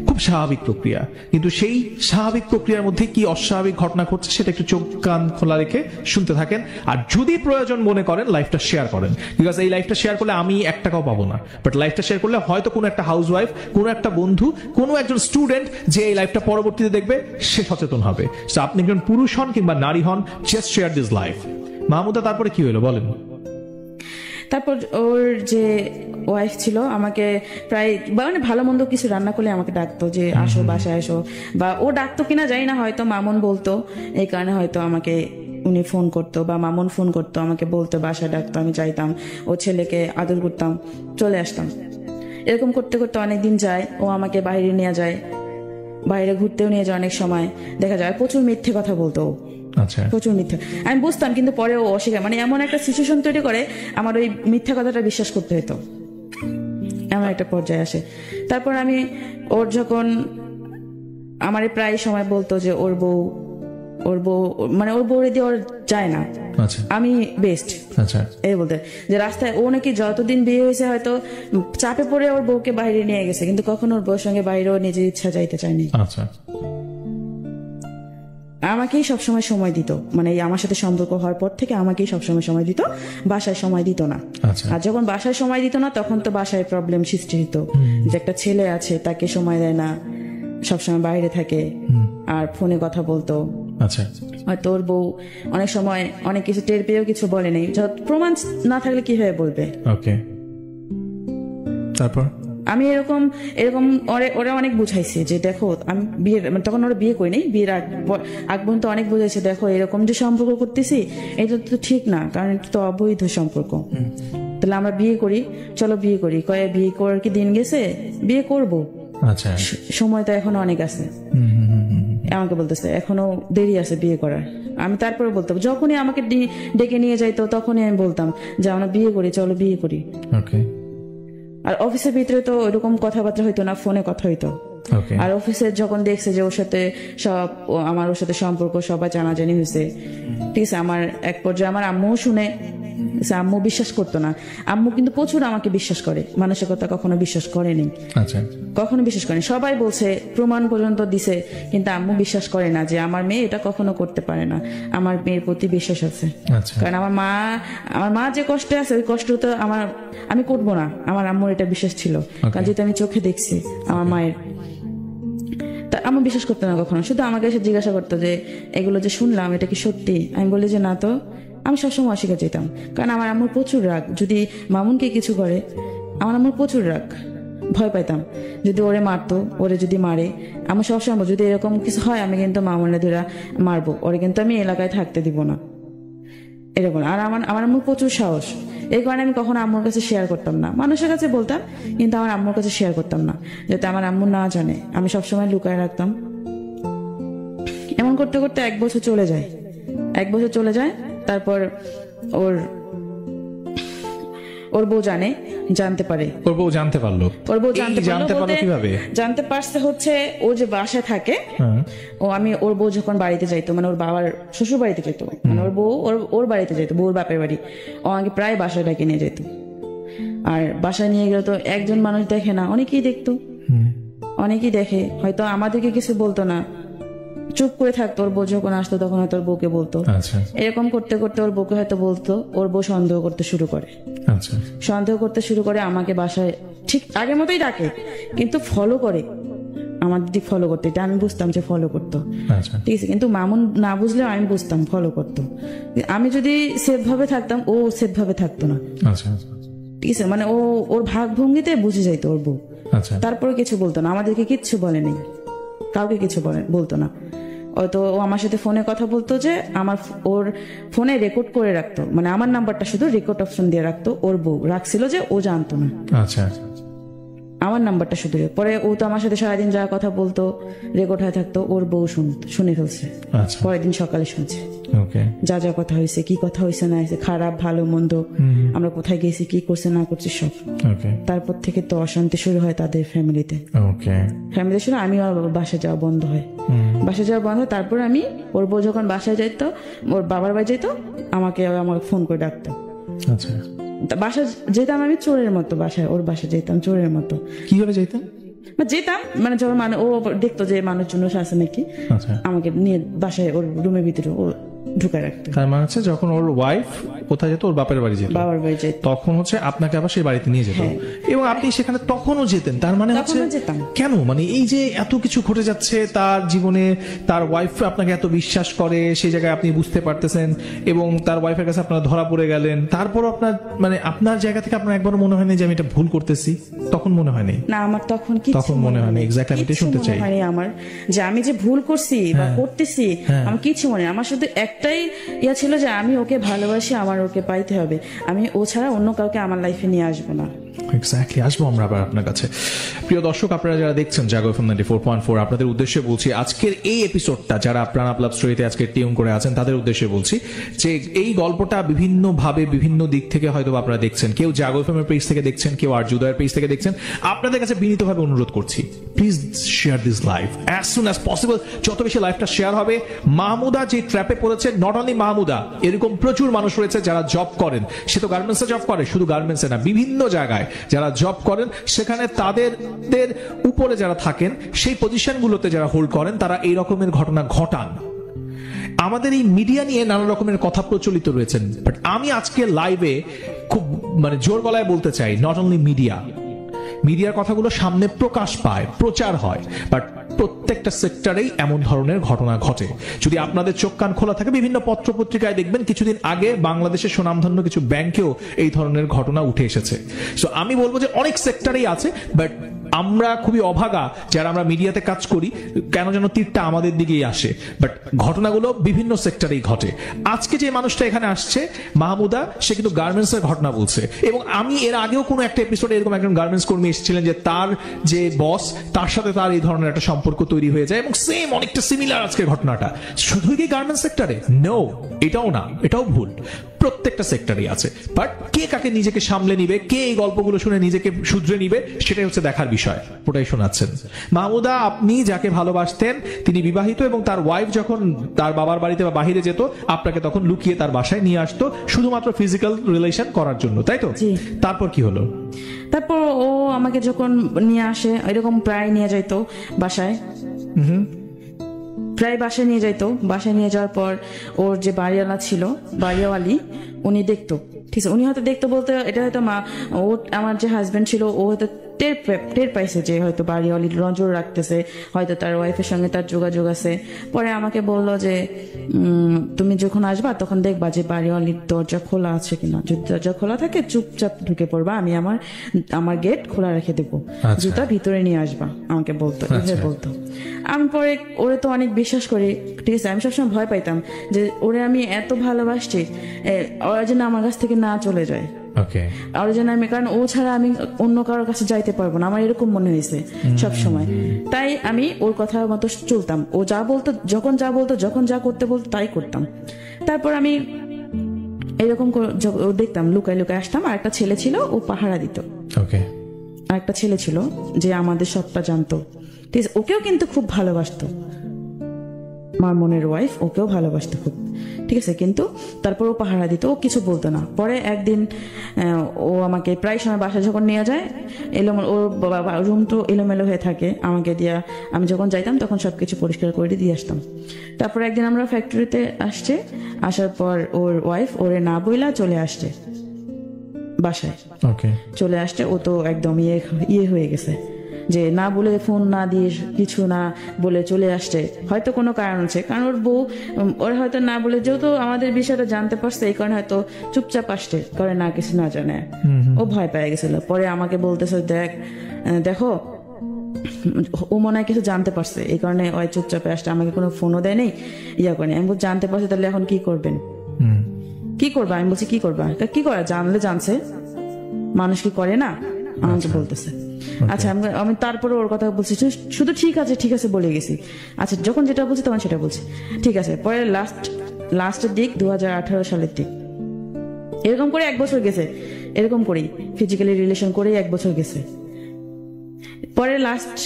খুব স্বাভাবিক প্রক্রিয়া। কিন্তু সেই স্বাভাবিক প্রক্রিয়ার মধ্যে কি অস্বাভাবিক ঘটনা ঘটছে সেটা একটু চোখ কান খোলা রেখে শুনতে থাকেন, আর যদি প্রয়োজন মনে করেন লাইফটা শেয়ার করেন, বিকজ এই লাইফটা শেয়ার করলে আমি 1 টাকাও পাবো না, বাট লাইফটা শেয়ার করলে হয়তো কোনো একটা হাউসওয়াইফ, কোনো একটা বন্ধু, কোনো একজন স্টুডেন্ট যে এই লাইফটা পরবর্তীতে দেখবে সে সচেতন হবে। সো আপনি একজন পুরুষ হন কিংবা নারী হন, just share this life. Mahmuda, তারপরে কি হলো বলেন? তারপর ওর যে ওয়াইফ ছিল আমাকে প্রায় মানে ভালো মন্দ কিছু রান্না করলে আমাকে ডাকতো যে আসো বাসায় এসো, বা ও ডাকতো কিনা জানি না, হয়তো মামুন বলতো, এই কারণে হয়তো আমাকে উনি ফোন করতো বা মামুন ফোন করতো, আমাকে বলতো, বাসায় ডাকতো, আমি যাইতাম, ও ছেলেকে আদর করতাম, চলে আসতাম। এরকম করতে করতে অনেকদিন যায়, ও আমাকে বাইরে নিয়ে যায়, বাইরে ঘুরতেও নিয়ে যায়, অনেক সময় দেখা যায় প্রচুর মিথ্যে কথা বলতো, প্রচুর মিথ্যা। আমি বুঝতাম, কিন্তু পরে ও অস্বীকার, মানে এমন একটা সিচুয়েশন তৈরি করে আমার ওই মিথ্যা কথাটা বিশ্বাস করতে হতো, এমন একটা পর্যায়ে আসে। তারপর আমি ওর যখন আমার প্রায় সময় বলতো যে ওর বউ মানে ওর বউ দিয়ে ওর যায় না, আমি বেস্ট এই বলতে, যে রাস্তায় ও নাকি যতদিন বিয়ে হয়েছে হয়তো চাপে পড়ে ওর বউকে বাইরে নিয়ে গেছে, কিন্তু কখনো ওর বউর সঙ্গে বাইরে ও নিজের ইচ্ছা যাইতে চায়নি। আমাকেই সবসময় সময় দিত, মানে আমার সাথে সম্পর্ক হওয়ার পর থেকে আমাকেই সবসময় সময় দিত, বাসায় সময় দিত না। আর যখন বাসায় সময় দিত না তখন তো বাসায় প্রবলেম সৃষ্টি হতো, যে একটা ছেলে আছে তাকে সময় দেয় না, সবসময় বাইরে থাকে আর ফোনে কথা বলতো। হয়তো ওর বউ অনেক সময় অনেক কিছু টের পেয়েও কিছু বলে নেই, প্রমাণ না থাকলে কিভাবে বলবে। তারপর আমি এরকম ওরা অনেক বুঝাইছে যে দেখো, আমি বিয়ের তখন ওরা বিয়ে করি নাই, বিয়ের আগ পর্যন্ত অনেক বুঝাইছে, দেখো এরকম যে সম্পর্ক করতেছি এটা তো ঠিক না, কারণ এটা তো অবৈধ সম্পর্ক, তাহলে আমরা বিয়ে করি, চলো বিয়ে করি। কয়ে বিয়ে করার কি দিন গেছে, বিয়ে করবো, সময় তো এখনো অনেক আছে। আমাকে বলতেছে এখনো দেরি আছে বিয়ে করার। আমি তারপরে বলতাম, যখনই আমাকে ডেকে নিয়ে যাইতো তখনই আমি বলতাম যে আমরা বিয়ে করি, চলো বিয়ে করি। আর অফিসের ভিতরে তো ওইরকম কথাবার্তা হইতো না, ফোনে কথা হইতো। আর অফিসে যখন দেখছে যে ওর সাথে আমার ওর সাথে সম্পর্ক সবাই জানাজানি হয়েছে, ঠিক আছে, আমার এক পর্যায়ে আমার আম্মুও শুনে, আম্মু বিশ্বাস করতো না। আম্মু কিন্তু প্রচুর আমাকে বিশ্বাস করে, মানুষের কথা কখনো বিশ্বাস করেনি, কখনো বিশ্বাস করেনি। সবাই বলছে, প্রমাণ পর্যন্ত দিছে, কিন্তু আম্মু বিশ্বাস করে না যে আমার মেয়ে এটা কখনো করতে পারে না। আমার মেয়ের প্রতি বিশ্বাস আছে, কারণ আমার মা যে কষ্টে আছে ওই কষ্ট তো আমি করবো না, আমার আম্মুর এটা বিশ্বাস ছিল, কারণ যেহেতু আমি চোখে দেখছি আমার মায়ের। তা আমি বিশ্বাস করতো না কখনো, শুধু আমাকে এসে জিজ্ঞাসা করতো যে এগুলো যে শুনলাম এটা কি সত্যি। আমি বলি যে না, তো আমি সবসময় অস্বীকার যেতাম, কারণ আমার আম্মুর প্রচুর রাগ, যদি মামুনকে কিছু করে আমার আম্মুর প্রচুর রাগ, ভয় পাইতাম যদি ওরে মারতো, ওরে যদি মারে আমি সবসময় যদি এরকম কিছু হয় আমি কিন্তু মামুনের ধরে মারবো, ওরে কিন্তু আমি এলাকায় থাকতে দিব না, এরকম। আর আমার আম্মুর প্রচুর সাহস, এই কারণে আমি কখনো আম্মুর কাছে শেয়ার করতাম না, মানুষের কাছে বলতাম কিন্তু আমার আম্মুর কাছে শেয়ার করতাম না, যাতে আমার আম্মু না জানে। আমি সবসময় লুকায় রাখতাম। এমন করতে করতে 1 বছর চলে যায়। তারপর ওর বউ জানতে পারে। ওর বউ জানতে পারলো কিভাবে? জানতে পারছে হচ্ছে ও যে বাসায় থাকে, ওর বউ যখন বাড়িতে যাইতো, মানে ওর বাবার শ্বশুর বাড়িতে যাইতো, মানে ওর বউ ওর বাড়িতে যাইতো, বউর বাপের বাড়ি, ও আমাকে প্রায় বাসায় ডাকে নিয়ে যেত। আর বাসায় নিয়ে গেলে তো একজন মানুষ দেখে না, অনেকেই দেখতো, অনেকেই দেখে, হয়তো আমাদেরকে কিছু বলতো না, চুপ করে থাকতো। ওর বউ যখন আসতো তখন হয়তো ওর বউকে বলতো। এরকম করতে করতে ওর বউকে হয়তো বলতো, ওর বউ সন্দেহ করতে শুরু করে আমাকে বাসায় ঠিক আগের মতোই ডাকে, কিন্তু ফলো করে, আমার দিদি ফলো করতো, এটা আমি বুঝতাম যে ফলো করতো, ঠিক আছে, কিন্তু মামুন না বুঝলেও আমি বুঝতাম ফলো করতো। আমি যদি সেফ ভাবে থাকতাম ও সেফ ভাবে থাকতো না, ঠিক আছে, মানে ওর ভাগ ভঙ্গিতে বুঝে যাইতো ওর বউ। তারপরে কিছু বলতো না, আমাদেরকে কিচ্ছু বলেনি, কাউকে কিছু বলতো না। হয়তো ও আমার সাথে ফোনে কথা বলতো, যে ওর ফোনে রেকর্ড করে রাখতো, মানে আমার নাম্বারটা শুধু রেকর্ড অপশন দিয়ে রাখতো, ওর বউ রাখছিল যে ও জানতো না। আমার নাম্বারটা শুধু। পরে ও তো আমার সাথে সারাদিন যা কথা বলতো রেকর্ড হয়ে থাকতো, ওর বউ শুনে ফেলছে। আচ্ছা, পরের দিন সকালে শুনছে ওকে, যা যা কথা হয়েছে, কি কথা হয়েছে না হয়েছে, খারাপ ভালো মন্দ, আমরা কোথায় গেছি, কি করছে না করছে সব। ওকে, তারপর থেকে তো অশান্তি শুরু হয় তাদের ফ্যামিলিতে। ওকে, ফ্যামিলিতে শুরু, আমি আর বাসা যাওয়া বন্ধ হয়, বাসা যাওয়া বন্ধ হয়। তারপর আমি, ওর বউ যখন বাসায় যাইতো, ওর বাবার বাড়ি যাইতো, আমাকে ফোন করে ডাকতো। আচ্ছা, বাসা যেতাম আমি চোরের মতো, বাসায় ওর বাসা যেতাম চোরের মতো। কিভাবে যেতেন? যেতাম মানে যখন ও দেখতো যে মানুষজন আছে নাকি, আচ্ছা, আমাকে নিয়ে বাসায় ওর রুমের ভিতরে ও ঢুকায় রাখতো। তার মানে হচ্ছে যখন ওর ওয়াইফ কোথায় যেত, ওর বাপের বাড়ি যেত, বাবার বাড়ি যেত, তখন হচ্ছে আপনাকে আবার সেই বাড়িতে নিয়ে যেত, এবং আপনি সেখানে তখনও যেতেন। তার মানে হচ্ছে যেতাম কেন, মানে এই যে এত কিছু ঘটে যাচ্ছে তার জীবনে, তার ওয়াইফ আপনাকে এত বিশ্বাস করে, সেই জায়গায় আপনি বুঝতে পারতেছেন, এবং তার ওয়াইফের কাছে আপনারা ধরা পড়ে গেলেন, তারপরও আপনার মানে আপনার জায়গা থেকে আপনার একবারও মনে হয়নি যে আমি এটা ভুল করতেছি? তখন মনে হয়নি? না, আমার তখন মনে হয়নি। এক্স্যাক্টলি আমি এটা শুনতে চাই। আমার যে আমি যে ভুল করছি বা করতেছি, আমার কিছু মনে, আমার শুধু একটাই ইয়া ছিল যে আমি ওকে ভালোবাসি, আমার ওকে পাইতে হবে, আমি ও ছাড়া অন্য কাউকে আমার লাইফে নিয়ে আসবো না। এক্স্যাক্টলি, আসবো আমরা আবার আপনার কাছে। প্রিয় দর্শক, আপনারা যারা দেখছেন জাগো এফএম 94.4, আপনাদের উদ্দেশ্যে বলছি আজকের এই এপিসোডটা, যারা প্রাণাপ লাভ স্টোরিতে আজকে টিউন করে আছেন তাদের উদ্দেশ্যে বলছি যে এই গল্পটা বিভিন্ন ভাবে বিভিন্ন দিক থেকে হয়তো আপনারা দেখছেন। কেউ জাগো এফএম এর পেজ থেকে দেখছেন, কেউ আরজুদয়ের পেজ থেকে দেখছেন। আপনাদের কাছে বিনীতভাবে অনুরোধ করছি, please share this live as soon as possible. যত বেশি লাইভটা শেয়ার হবে, মাহমুদা যে ট্র্যাপে পড়েছে, নট অনলি মাহমুদা, এরকম প্রচুর মানুষ রয়েছে যারা জব করেন। সে তো গার্মেন্টসে জব করে, শুধু গার্মেন্টসে না, বিভিন্ন জায়গায় যারা জব করেন, সেখানে তাদের উপরে যারা থাকেন, সেই পজিশনগুলোতে যারা হোল্ড করেন, তারা এই রকমের ঘটনা ঘটান। আমাদের এই মিডিয়া নিয়ে নানা রকমের কথা প্রচলিত রয়েছেন, বাট আমি আজকে লাইভে খুব মানে জোর গলায় বলতে চাই, নট অনলি মিডিয়ার কথাগুলো সামনে প্রকাশ পায়, প্রচার হয়, বাট প্রত্যেকটা সেক্টরেই এমন ধরনের ঘটনা ঘটে। যদি আপনাদের চোখ কান খোলা থাকে, বিভিন্ন পত্র পত্রিকায় দেখবেন কিছুদিন আগে বাংলাদেশের সুনামধন্য কিছু ব্যাংকেও এই ধরনের ঘটনা উঠে এসেছে। সো আমি বলবো যে অনেক সেক্টরেই আছে, বাট আমরা খুবই অভাগা যারা আমরা মিডিয়াতে কাজ করি, কেন যেন তীরটা আমাদের দিকেই আসে, বাট ঘটনাগুলো বিভিন্ন সেক্টরেই ঘটে। আজকে যে মানুষটা এখানে আসছে, মাহমুদা, সে কিন্তু গার্মেন্টস এর ঘটনা বলছে, এবং আমি এর আগেও কোনো একটা এপিসোডে এরকম একজন গার্মেন্টস কর্মী এসেছিলেন যে তার যে বস, তার সাথে তার এই ধরনের একটা সম্পর্ক তৈরি হয়ে যায়, এবং সেম অনেকটা সিমিলার আজকের ঘটনাটা। শুধু কি গার্মেন্টস সেক্টরে? নো, এটাও না, এটাও ভুল, প্রত্যেকটা সেক্টরেই আছে। বাট কে কাকে নিজেকে সামলে নিবে, কে এই গল্পগুলো শুনে নিজেকে শুধরে নিবে, সেটাই হচ্ছে দেখার বিষয়। ওটাই শোনাচ্ছেন মাহমুদা। আপনি যাকে ভালোবাসতেন তিনি বিবাহিত, এবং তার ওয়াইফ যখন তার বাবার বাড়িতে বা বাহিরে যেত, আপনাকে তখন লুকিয়ে তার বাসায় নিয়ে আসতো শুধুমাত্র ফিজিক্যাল রিলেশন করার জন্য, তাই তো? তারপর কি হলো? তারপর ও আমাকে যখন নিয়ে আসে, এরকম প্রায় নিয়ে যাইতো বাসায়, প্রায় বাসায় নিয়ে যাইতো। বাসায় নিয়ে যাওয়ার পর ওর যে বাড়িওয়ালা ছিল, বাড়িওয়ালি, উনি দেখতো, ঠিক আছে, উনি হয়তো দেখতো বলতে এটা হয়তো ও আমার যে হাজবেন্ড ছিল, ও হয়তো টের পাইছে যে হয়তো বাড়িওয়ালি নজর রাখতেছে, হয়তো তার ওয়াইফের সঙ্গে তার যোগাযোগ আছে। পরে আমাকে বললো যে তুমি যখন আসবা তখন দেখবা যে বাড়িওয়ালির দরজা খোলা আছে কিনা, যদি দরজা খোলা থাকে চুপচাপ ঢুকে পড়বা, আমি আমার গেট খোলা রেখে দেবো, জুতা ভিতরে নিয়ে আসবা, আমাকে বলতো, এভাবে বলতো। আমি পরে ওরে তো অনেক বিশ্বাস করি, ঠিক আছে, আমি সবসময় ভয় পাইতাম যে ওরে আমি এত ভালোবাসছি, ওরা যেন আমার কাছ থেকে না চলে যায়, আর যেন আমি, কারণ ও ছাড়া আমি অন্য কারোর কাছে যাইতে পারবো না, আমার এরকম মনে হয়েছে সব সময়। তাই আমি ওর কথা মতো চলতাম, ও যা বলতো, যখন যা করতে বলতো তাই করতাম। তারপর আমি এরকম দেখতাম, লুকায় লুকায় আসতাম। আর একটা ছেলে ছিল, ও পাহারা দিত। আর একটা ছেলে ছিল যে আমাদের সবটা জানতো, ঠিক আছে, ওকেও কিন্তু খুব ভালোবাসতো, আমার মনের ওয়াইফ, ওকেও ভালোবাসতো খুব, ঠিক আছে, কিন্তু তারপর ও পাহারা দিত, ও কিছু বলতো না। পরে একদিন ও আমাকে প্রায় সময় বাসায় যখন নিয়ে যায়, ওর রুম তো এলোমেলো হয়ে থাকে, আমাকে দিয়া, আমি যখন যাইতাম তখন সবকিছু পরিষ্কার করে দিয়ে আসতাম। তারপর একদিন আমরা ফ্যাক্টরিতে আসার পর ওর ওয়াইফ ওরে না বইলা চলে আসছে বাসায়, চলে আসছে। ও তো একদম ইয়ে হয়ে গেছে যে না বলে, ফোন না দিয়ে, কিছু না বলে চলে আসছে, হয়তো কোনো কারণ আছে, কারণ ওর বউ ওর হয়তো না বলে, যেহেতু আমাদের বিষয়টা জানতে পারছে, এই কারণে হয়তো চুপচাপ আসছে, করে না কিছু না জানে, ও ভয় পেয়ে গেছিল। পরে আমাকে বলতেছে, দেখো ও মনে হয় কিছু জানতে পারছে, এই কারণে ওই চুপচাপে আসছে, আমাকে কোনো ফোনও দেয় নেই, ইয়া করে। আমি বলছি জানতে পারছে, তাহলে এখন কি করবেন, কি করবা? আমি বলছি কি করবা, কি করা, জানলে জানছে, মানুষ কি করে না, আমাকে বলতেছে। আচ্ছা আমি তারপরে ওর কথা বলছি, শুধু ঠিক আছে বলে গেছি। আচ্ছা যখন যেটা বলছি তখন সেটা বলছি, ঠিক আছে। পরে লাস্টের দিক 2018 সালের দিক, এরকম করে 1 বছর গেছে, এরকম করেই ফিজিক্যালি রিলেশন করেই 1 বছর গেছে। পরে লাস্ট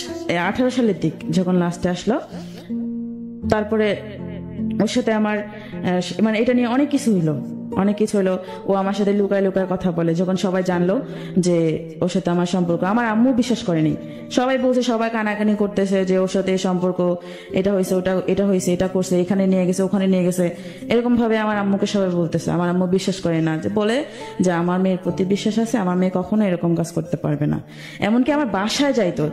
18 সালের দিক যখন লাস্টে আসলো, তারপরে ওর সাথে আমার মানে এটা নিয়ে অনেক কিছু হলো। ও আমার সাথে লুকায় কথা বলে। যখন সবাই জানলো যে ওর সাথে আমার সম্পর্ক, আমার আম্মু বিশ্বাস করেনি। সবাই বলছে, সবাই কানাকানি করতেছে যে ওর সাথে সম্পর্ক, এটা হয়েছে, এটা হয়েছে, এটা করছে, এখানে নিয়ে গেছে, ওখানে নিয়ে গেছে, এরকম ভাবে আমার আম্মুকে সবাই বলতেছে। আমার আম্মু বিশ্বাস করে না, যে বলে যে আমার মেয়ের প্রতি বিশ্বাস আছে, আমার মেয়ে কখনো এরকম কাজ করতে পারবে না। এমনকি আমার বাসায় যাইতো,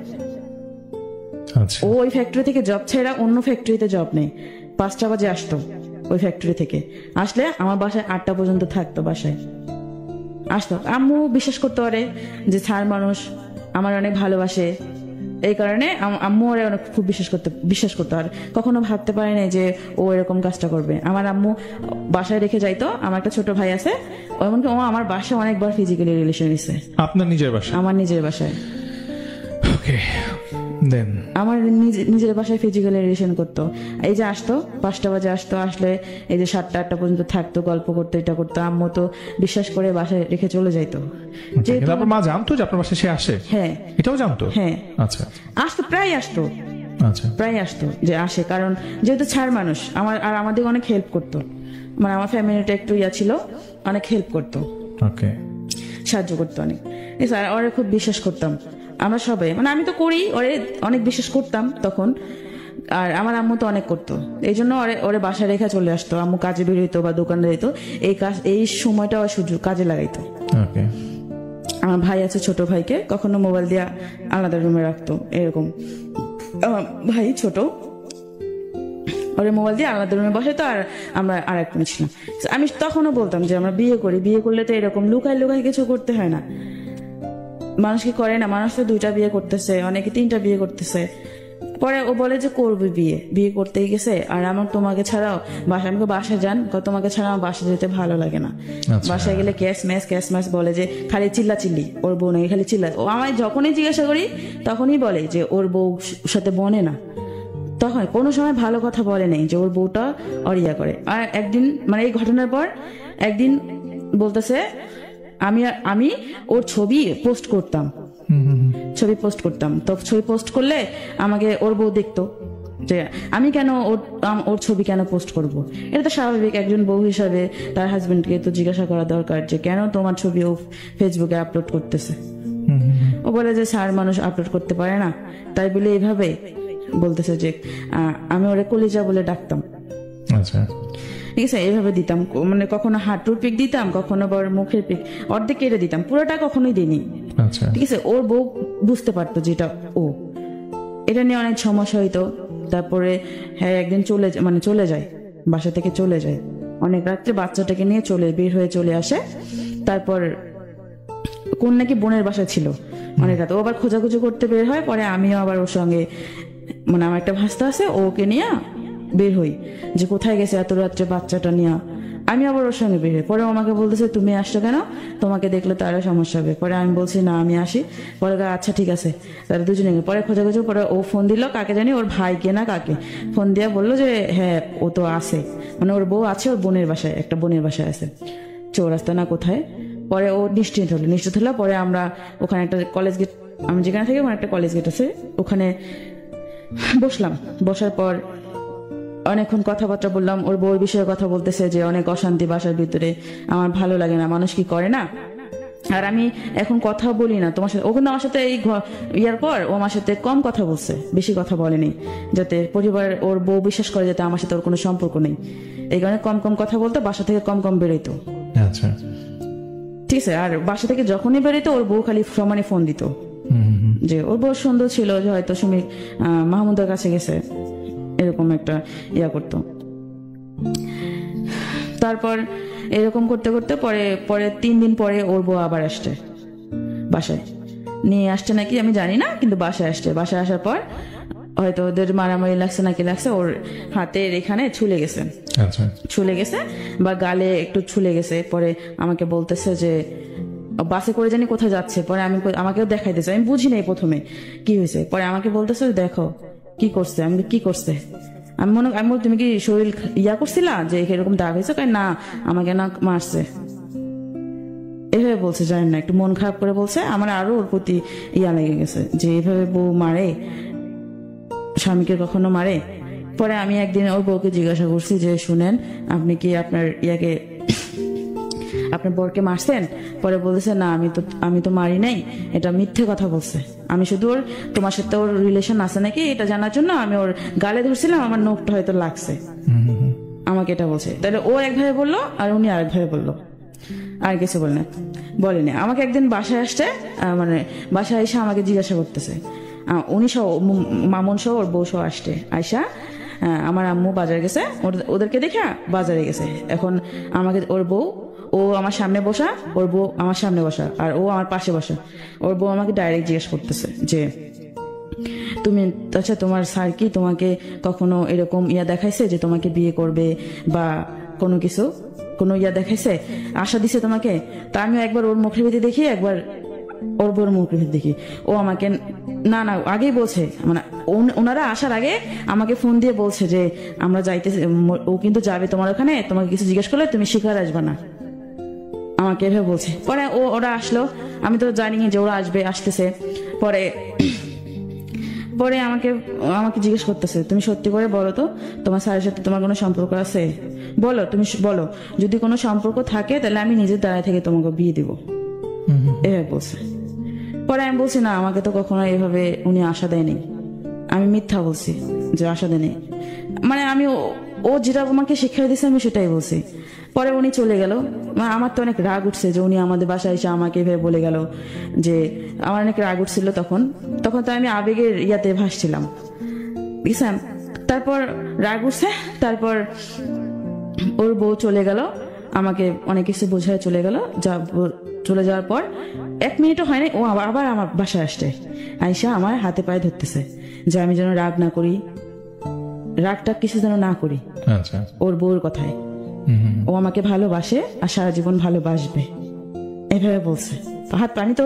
ও ওই ফ্যাক্টরি থেকে জব ছেড়ে অন্য ফ্যাক্টরিতে জব নেই, 5টা বাজে আসতো ওই ফ্যাক্টরি থেকে, আসলে আমার বাসায় 8টা পর্যন্ত থাকতো, বাসায় আসতো। আম্মু বিশ্বাস করতে পারে যে ছাড় মানুষ আমার অনেক ভালোবাসে, এই কারণে আম্মু ওরে অনেক খুব বিশ্বাস করতে আর কখনো ভাবতে পারে না যে ও এরকম কাজটা করবে। আমার আম্মু বাসায় রেখে যাইতো, আমার একটা ছোট ভাই আছে, এমনকি ও আমার বাসায় অনেকবার ফিজিক্যালি রিলেশন নিছে। আপনার নিজের বাসায়? আমার নিজের বাসায়। ওকে, দেন আমার নিজের বাসায় ফিজিক্যালি রিলেশন করতো। এই যে আসতো 5টা বাজে আসতো, আসলে এই যে 7টা 8টা পর্যন্ত থাকতো, গল্প করতো, এটা করতো। আম্মু তো বিশ্বাস করে বাসায় রেখে চলে যাইতো। যেহেতু আপনার মা জানতো যে আপনার বাসায় সে আসে? হ্যাঁ, এটাও জানতো? হ্যাঁ, আচ্ছা, আসতো, প্রায় আসতো। আচ্ছা, প্রায় আসতো যে আসে, কারণ যেহেতু ছাড় মানুষ আমার, আর আমাদের অনেক হেল্প করতো। মানে আমার ফ্যামিলিটা একটু ছিল, অনেক হেল্প করতো, ওকে, সাহায্য করতো অনেক। ওরা খুব বিশ্বাস করতাম আমরা সবাই, মানে আমি তো করি, ওরে অনেক বিশ্বাস করতাম তখন। আর আমার আম্মু তো অনেক করতো, এই জন্য ওরে বাসায় রেখা চলে আসতো। আম্মু কাজে বেরোইতো বা দোকানে যেত, এই সময়টা ওর সুযোগ কাজে লাগাইতো। আমার ভাই আছে, ছোট ভাইকে কখনো মোবাইল দিয়ে আলাদা রুমে রাখতো, এরকম। ভাই ছোট, ওরে মোবাইল দিয়ে আলাদা রুমে বসে, তো আর আমরা আর এক রুমে ছিলাম। আমি তখনও বলতাম যে আমরা বিয়ে করলে তো এরকম লুকায় কিছু করতে হয় না। মানুষ কি করে না, মানুষ তো 2টা বিয়ে করতেছে, অনেকে 3টা বিয়ে করতেছে। পরে ও বলে যে করবে বিয়ে করতেই গেছে, আর আমার তোমাকে ছাড়াও আমাকে বাসায় যান, তোমাকে ছাড়া আমার বাসায় যেতে ভালো লাগে না। বাসায় গেলে ক্যাশ ম্যাচ বলে, যে খালি চিল্লি, ওর বউ নাকি খালি চিল্লা। ও আমায় যখনই জিজ্ঞাসা করি তখনই বলে যে ওর বউ সাথে বনে না। তখন কোনো সময় ভালো কথা বলে নেই যে ওর বউটা অরিয়া করে। আর একদিন, মানে এই ঘটনার পর একদিন বলতেছে, আমি ওর ছবি পোস্ট করতাম, তো ছবি পোস্ট করলে আমাকে ওর বউ দেখতো যে আমি কেন ওর ছবি কেন পোস্ট করব। এটা তো স্বাভাবিক, একজন বউ হিসাবে তার হাজবেন্ডকে তো জিজ্ঞাসা করা দরকার যে কেন তোমার ছবি ও ফেসবুকে আপলোড করতেছে। ও বলে যে স্যার মানুষ আপলোড করতে পারে না, তাই বলে এইভাবে বলতেছে যে আমি ওরে কলিজা বলে ডাকতাম। আচ্ছা, ঠিক আছে, এইভাবে দিতাম, মানে কখনো হাঁটুর পিক দিতাম, কখনো বড় মুখের পিক অর্ধেক কেটে দিতাম, পুরোটা কখনোই দিইনি। ঠিক আছে, ওর বউ বুঝতে পারতো যেটা ও, এটা নিয়ে অনেক সমস্যা হইতো। তারপরে হ্যাঁ একদিন চলে যায়, বাসা থেকে চলে যায় অনেক রাত্রে, বাচ্চাটাকে নিয়ে বের হয়ে চলে আসে। তারপর কোন নাকি বোনের বাসা ছিল অনেক রাত, ও আবার খোঁজাখুঁজি করতে বের হয়। পরে আমিও আবার ওর সঙ্গে, মানে আমার একটা ভাস্তা আছে, ওকে নিয়ে বের হই যে কোথায় গেছে এত রাত্রে বাচ্চাটা নিয়ে। আমি আবার ওর সঙ্গে বের হই। পরে আমাকে বলতেছে তুমি আসছো কেন, তোমাকে দেখলে তো আরো সমস্যা হবে। পরে আমি বলছি না আমি আসি। পরে আচ্ছা ঠিক আছে, তারা দুজনে পরে খোঁজাখুঁজি। পরে ও ফোন দিল, কাকে জানি, ওর ভাইকে না কাকে ফোন দিয়ে বললো যে হ্যাঁ ও তো আছে, মানে ওর বউ আছে, ওর বোনের বাসায়, একটা বোনের বাসায় আছে, চৌরাস্তা না কোথায়। পরে ও নিশ্চিন্ত হলো। পরে আমরা ওখানে একটা কলেজ গেট, আমি যেখানে থাকি ওখানে একটা কলেজ গেট আছে, ওখানে বসলাম। বসার পর অনেকক্ষণ কথাবার্তা বললাম। ওর বউর বিষয়ে কথা বলতেছে যে অনেক অশান্তি বাসার ভিতরে, আমার ভালো লাগে না, মানুষ কি করে না। আর আমি এখন কথা বলি না তোমার সাথে। ও কিন্তু আমার সাথে এই ইয়ার পর ও আমার সাথে কম কথা বলছে, বেশি কথা বলেনি, যাতে পরিবার ওর বউ বিশ্বাস করে যাতে আমার সাথে ওর কোনো সম্পর্ক নেই। এই কারণে কম কথা বলতো, বাসা থেকে কম বেরোইতো। আচ্ছা, ঠিক আছে। আর বাসা থেকে যখনই বেরোইতো ওর বউ খালি সমানে ফোন দিত যে ওর বউ সুন্দর ছিল, যে হয়তো সুমি মাহমুদের কাছে গেছে, এরকম একটা ইয়া করতো। তারপর এরকম করতে পরে 3 দিন পরে ওর বউ আবার আসছে, বাসায় নিয়ে আসছে নাকি আমি জানি না, কিন্তু বাসায় আসছে। বাসায় আসার পর হয়তো ওদের মারামারি লাগছে নাকি লাগছে, ওর হাতের এখানে ছুলে গেছে বা গালে একটু ছুলে গেছে। পরে আমাকে বলতেছে যে বাসে করে জানি কোথায় যাচ্ছে, পরে আমাকেও দেখাইতেছে, আমি বুঝি নাই প্রথমে কি হয়েছে, পরে আমাকে বলতেছে দেখো কি করছে। আমি কি করছে, আমি তুমি কি শরীর ইয়া করছিলা যে এরকম দাগ হয়েছে? না, আমাকে না মারছে, এভাবে বলছে। জানি না, একটু মন খারাপ করে বলছে। আমার আরো ওর প্রতি ইয়া লেগে গেছে যে এইভাবে বউ মারে, স্বামীকে কখনো মারে। পরে আমি একদিন ওর বউকে জিজ্ঞাসা করছি যে শুনেন, আপনি কি আপনার আপনার বরকে মারছেন? পরে বলতেছে না, আমি তো মারি নাই, এটা মিথ্যে কথা বলছে। আমি শুধু তোমার সাথে ওর রিলেশন আছে নাকি এটা জানার জন্য আমি ওর গালে ধরছিলাম, আমার নখটা হয়তো লাগছে, আমাকে এটা বলছে। তাহলে ও একভাবে বললো আর উনি আরেকভাবে বললো, আর কিছু বলেনি। আমাকে একদিন বাসায় আসছে, মানে বাসায় এসে আমাকে জিজ্ঞাসা করতেছে, উনি সহ মামুন সহ ওর বউ সহ আসছে, আয়সা আমার আম্মু বাজারে গেছে, ওদেরকে দেখে বাজারে গেছে। এখন আমাকে ওর বউ, ও আমার সামনে বসা, ওর বউ আমার সামনে বসা, আর ও আমার পাশে বসা। ওর বউ আমাকে ডাইরেক্ট জিজ্ঞেস করতেছে যে তুমি, আচ্ছা তোমার স্যার কি তোমাকে কখনো এরকম ইয়া দেখাইছে যে তোমাকে বিয়ে করবে বা কোনো কিছু, কোনো ইয়া দেখাইছে, আশা দিছে তোমাকে? তা আমি একবার ওর মুখের ভিতরে দেখি, একবার ওর বউর মুখের ভিতরে দেখি। ও আমাকে না আগেই বলছে, মানে ওনারা আসার আগে আমাকে ফোন দিয়ে বলছে যে আমরা যাইতেছি, ও কিন্তু যাবে তোমার ওখানে, তোমাকে কিছু জিজ্ঞেস করলে তুমি শিকার আসবে না, আমাকে এভাবে বলছে। পরে ওরা আসলো, আমি তো জানি যে ওরা আসতেছে। পরে আমাকে জিজ্ঞেস করতেছে তুমি সত্যি করে বলো তো, তোমার স্যারের সাথে তোমার কোনো সম্পর্ক আছে? বলো, তুমি বলো, যদি কোনো সম্পর্ক থাকে তাহলে আমি নিজের দাঁড়ায় থেকে তোমাকে বিয়ে দিব, এভাবে বলছে। পরে আমি বলছি না, আমাকে তো কখনো এভাবে উনি আশা দেয়নি। আমি মিথ্যা বলছি যে আশা দেয়নি, মানে আমি ও যেটা আমাকে শিক্ষা দিয়েছে আমি সেটাই বলছি। পরে উনি চলে গেল। আমার তো অনেক রাগ উঠছে যে উনি আমাদের বাসায় এসে আমাকে এভাবে বলে গেল, যে আমার অনেক রাগ উঠছিল তখন তো আমি আবেগের ইয়াতে ভাসছিলাম, বুঝছেন? তারপর রাগ উঠছে, তারপর ওর বউ চলে গেল, আমাকে অনেক কিছু বোঝায় চলে গেল। চলে যাওয়ার পর 1 মিনিটও হয়নি, ও আবার আমার বাসায় আসছে, আয়সা আমার হাতে পায়ে ধরতেছে যে আমি যেন রাগ না করি, রাগটা কিছু যেন না করি ওর বউর কথায়। ও আমাকে ভালোবাসে আর সারা জীবন ভালোবাসবে, এভাবে বলছে। আমি তো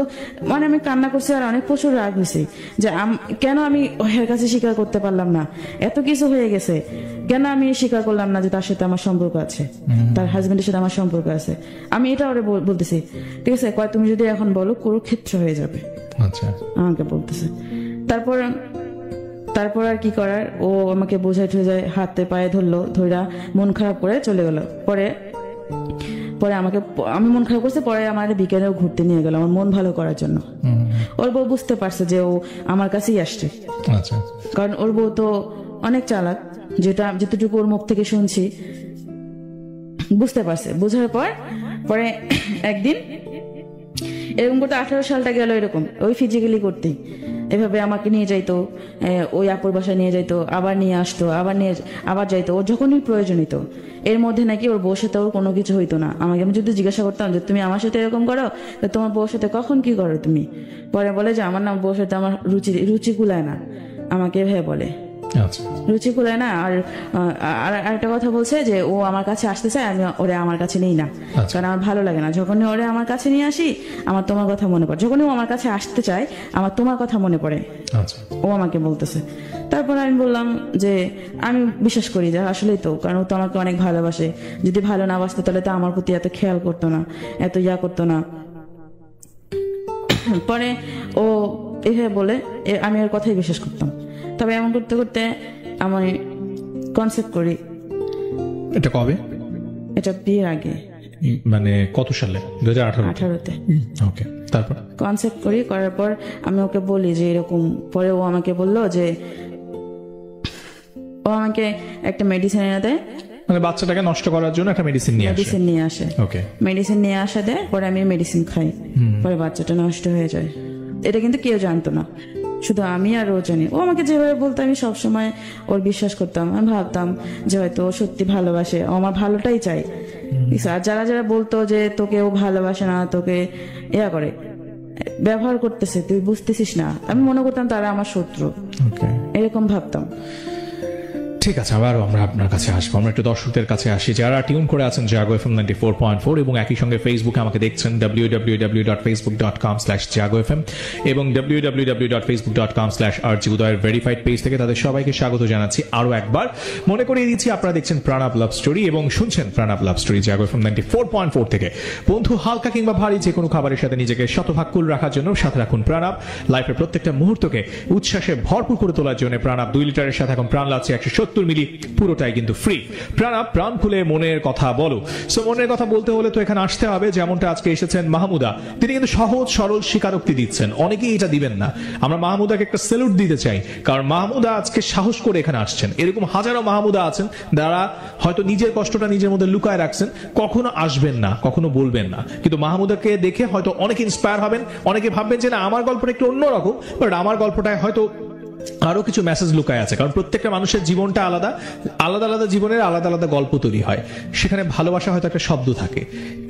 মানে আমি কান্না করছি আর অনেক প্রচুর রাগ হয়েছে যে কেন আমি ওর কাছে স্বীকার করতে পারলাম না, এত কিছু হয়ে গেছে, কেন আমি স্বীকার করলাম না যে তার সাথে আমার সম্পর্ক আছে, তার হাজবেন্ডের সাথে আমার সম্পর্ক আছে। আমি এটা ওরে বলতেছি, ঠিক আছে কয় তুমি যদি এখন বলো কুরুক্ষেত্র হয়ে যাবে, আমাকে বলতেছে। তারপর আর কি করার, ও আমাকে বোঝাই ঠে যায়, হাতে পায়ে ধরলো, ধরা মন খারাপ করে চলে গেল। পরে আমি মন খারাপ করছে, পরে আমার বিকেলেও ঘুরতে নিয়ে গেল আমার মন ভালো করার জন্য। ওর বউ বুঝতে পারছে যে ও আমার কাছেই আসছে, কারণ ওর বউ তো অনেক চালাক, যেটুকু ওর মুখ থেকে শুনছি বুঝতে পারছে। বোঝার পরে একদিন এরকম করতে 18 সালটা গেল, এরকম ওই ফিজিক্যালি করতেই এভাবে আমাকে নিয়ে যাইতো, ওই আপুর বাসায় নিয়ে যাইতো, আবার নিয়ে আসতো, আবার যাইতো, ওর যখনই প্রয়োজন হইতো। এর মধ্যে নাকি ওর বউর সাথে ওর কোনো কিছু হইতো না। আমি যদি জিজ্ঞাসা করতাম যে তুমি আমার সাথে এরকম করো, তো তোমার বউর সাথে কখন কি করো তুমি? পরে বলে যে আমার না বউর সাথে আমার রুচি কুলায় না, আমাকে এভাবে বলে রুচি কুলায় না। আর একটা কথা বলছে যে ও আমার কাছে আসতে চায়, আমি ওরে আমার কাছে নেই না, কারণ আমার ভালো লাগে না যখনই ওরে আমার কাছে নিয়ে আসি, আমার তোমার কথা মনে পড়ে, যখনই ও আমার কাছে আসতে চায় আমার তোমার কথা মনে পড়ে, ও আমাকে বলতেছে। তারপর আমি বললাম যে আমি বিশ্বাস করি যে আসলেই তো, কারণ ও তো আমাকে অনেক ভালোবাসে, যদি ভালো না বাসতো তাহলে তো আমার প্রতি এত খেয়াল করতো না, এত ইয়া করতো না। পরে ও এভাবে বলে আমি ওর কথাই বিশ্বাস করতাম। তবে এমন করতে করতে আমি কনসেপ্ট করি। এটা কবে? এটা বিয়ের আগে, মানে কত সালে? 2018-তে। ওকে, তারপর কনসেপ্ট করার পর আমি ওকে বলি যে এরকম। পরে ও আমাকে বললো যে ও আমাকে একটা মেডিসিন এনে দেয়, মানে বাচ্চাটাকে নষ্ট করার জন্য একটা মেডিসিন নিয়ে আসে। ওকে, মেডিসিন নিয়ে আসা দেয়, পরে আমি মেডিসিন খাই, পরে বাচ্চাটা নষ্ট হয়ে যায়। এটা কিন্তু কেউ জানতো না, শুধু আমি আর ও জানি। ও আমাকে যেভাবে বলতো আমি সবসময় ওর বিশ্বাস করতাম। আমি ভাবতাম যে হয়তো ও সত্যি ভালোবাসে, ও আমার ভালোটাই চাই। আর যারা বলতো যে তোকে ও ভালোবাসে না, তোকে ইয়া করে ব্যবহার করতেছে, তুই বুঝতেছিস না, আমি মনে করতাম তারা আমার শত্রু, এরকম ভাবতাম। ঠিক আছে, আবারও আমরা আপনার কাছে আসবো। আমরা একটু দর্শকদের কাছে আসি যারা টিউন করে আছেন জাগো এফএম 94.4 এবং একই সঙ্গে ফেসবুকে আমাকে দেখছেন www.facebook.com/jago.fm এবং www.facebook.com/rjudoyer ভেরিফাইড পেজ থেকে। তাদের সবাইকে স্বাগত জানাচ্ছি আরো একবার। মনে করিয়ে দিচ্ছি আপনারা দেখছেন প্রাণাপ লাভ স্টোরি এবং শুনছেন প্রাণাপ লাভ স্টোরি জাগো এফএম 94.4 থেকে। বন্ধু, হালকা কিংবা ভারী যে কোনো খাবারের সাথে নিজেকে শতভাগ রাখার জন্য সাথে রাখুন প্রাণাপ। লাইফের প্রত্যেকটা মুহূর্তকে উচ্ছ্বাসে ভরপুর করে তোলার জন্য প্রাণাপ 2 লিটারের সাথে এখন প্রাণ লাগছে 170 মিলি, পুরোটাই কিন্তু ফ্রি। প্রাণাপ, প্রাণ খুলে মনের কথা বলো। সো মনের কথা বলতে হলে তো এখানে আসতে হবে। যেমনটা আজকে এসেছেন মাহমুদা, তিনি কিন্তু সহজ সরল স্বীকারোক্তি দিচ্ছেন। অনেকেই এটা দিবেন না। আমরা মাহমুদাকে একটা স্যালুট দিতে চাই, কারণ মাহমুদা আজকে সাহস করে এখানে আসছেন। এরকম হাজারো মাহমুদা আছেন যারা হয়তো নিজের কষ্টটা নিজের মধ্যে লুকায় রাখছেন, কখনো আসবেন না, কখনো বলবেন না। কিন্তু মাহমুদাকে দেখে হয়তো অনেকে ইন্সপায়ার হবেন, অনেকে ভাববেন যে না আমার গল্পটা একটু অন্যরকম, বাট আমার গল্পটায় হয়তো আরো কিছু মেসেজ লুকায় আছে। কারণ প্রত্যেকটা মানুষের জীবনটা আলাদা, আলাদা আলাদা জীবনের আলাদা আলাদা গল্প তৈরি হয়। সেখানে ভালোবাসা হয়তো একটা শব্দ থাকে।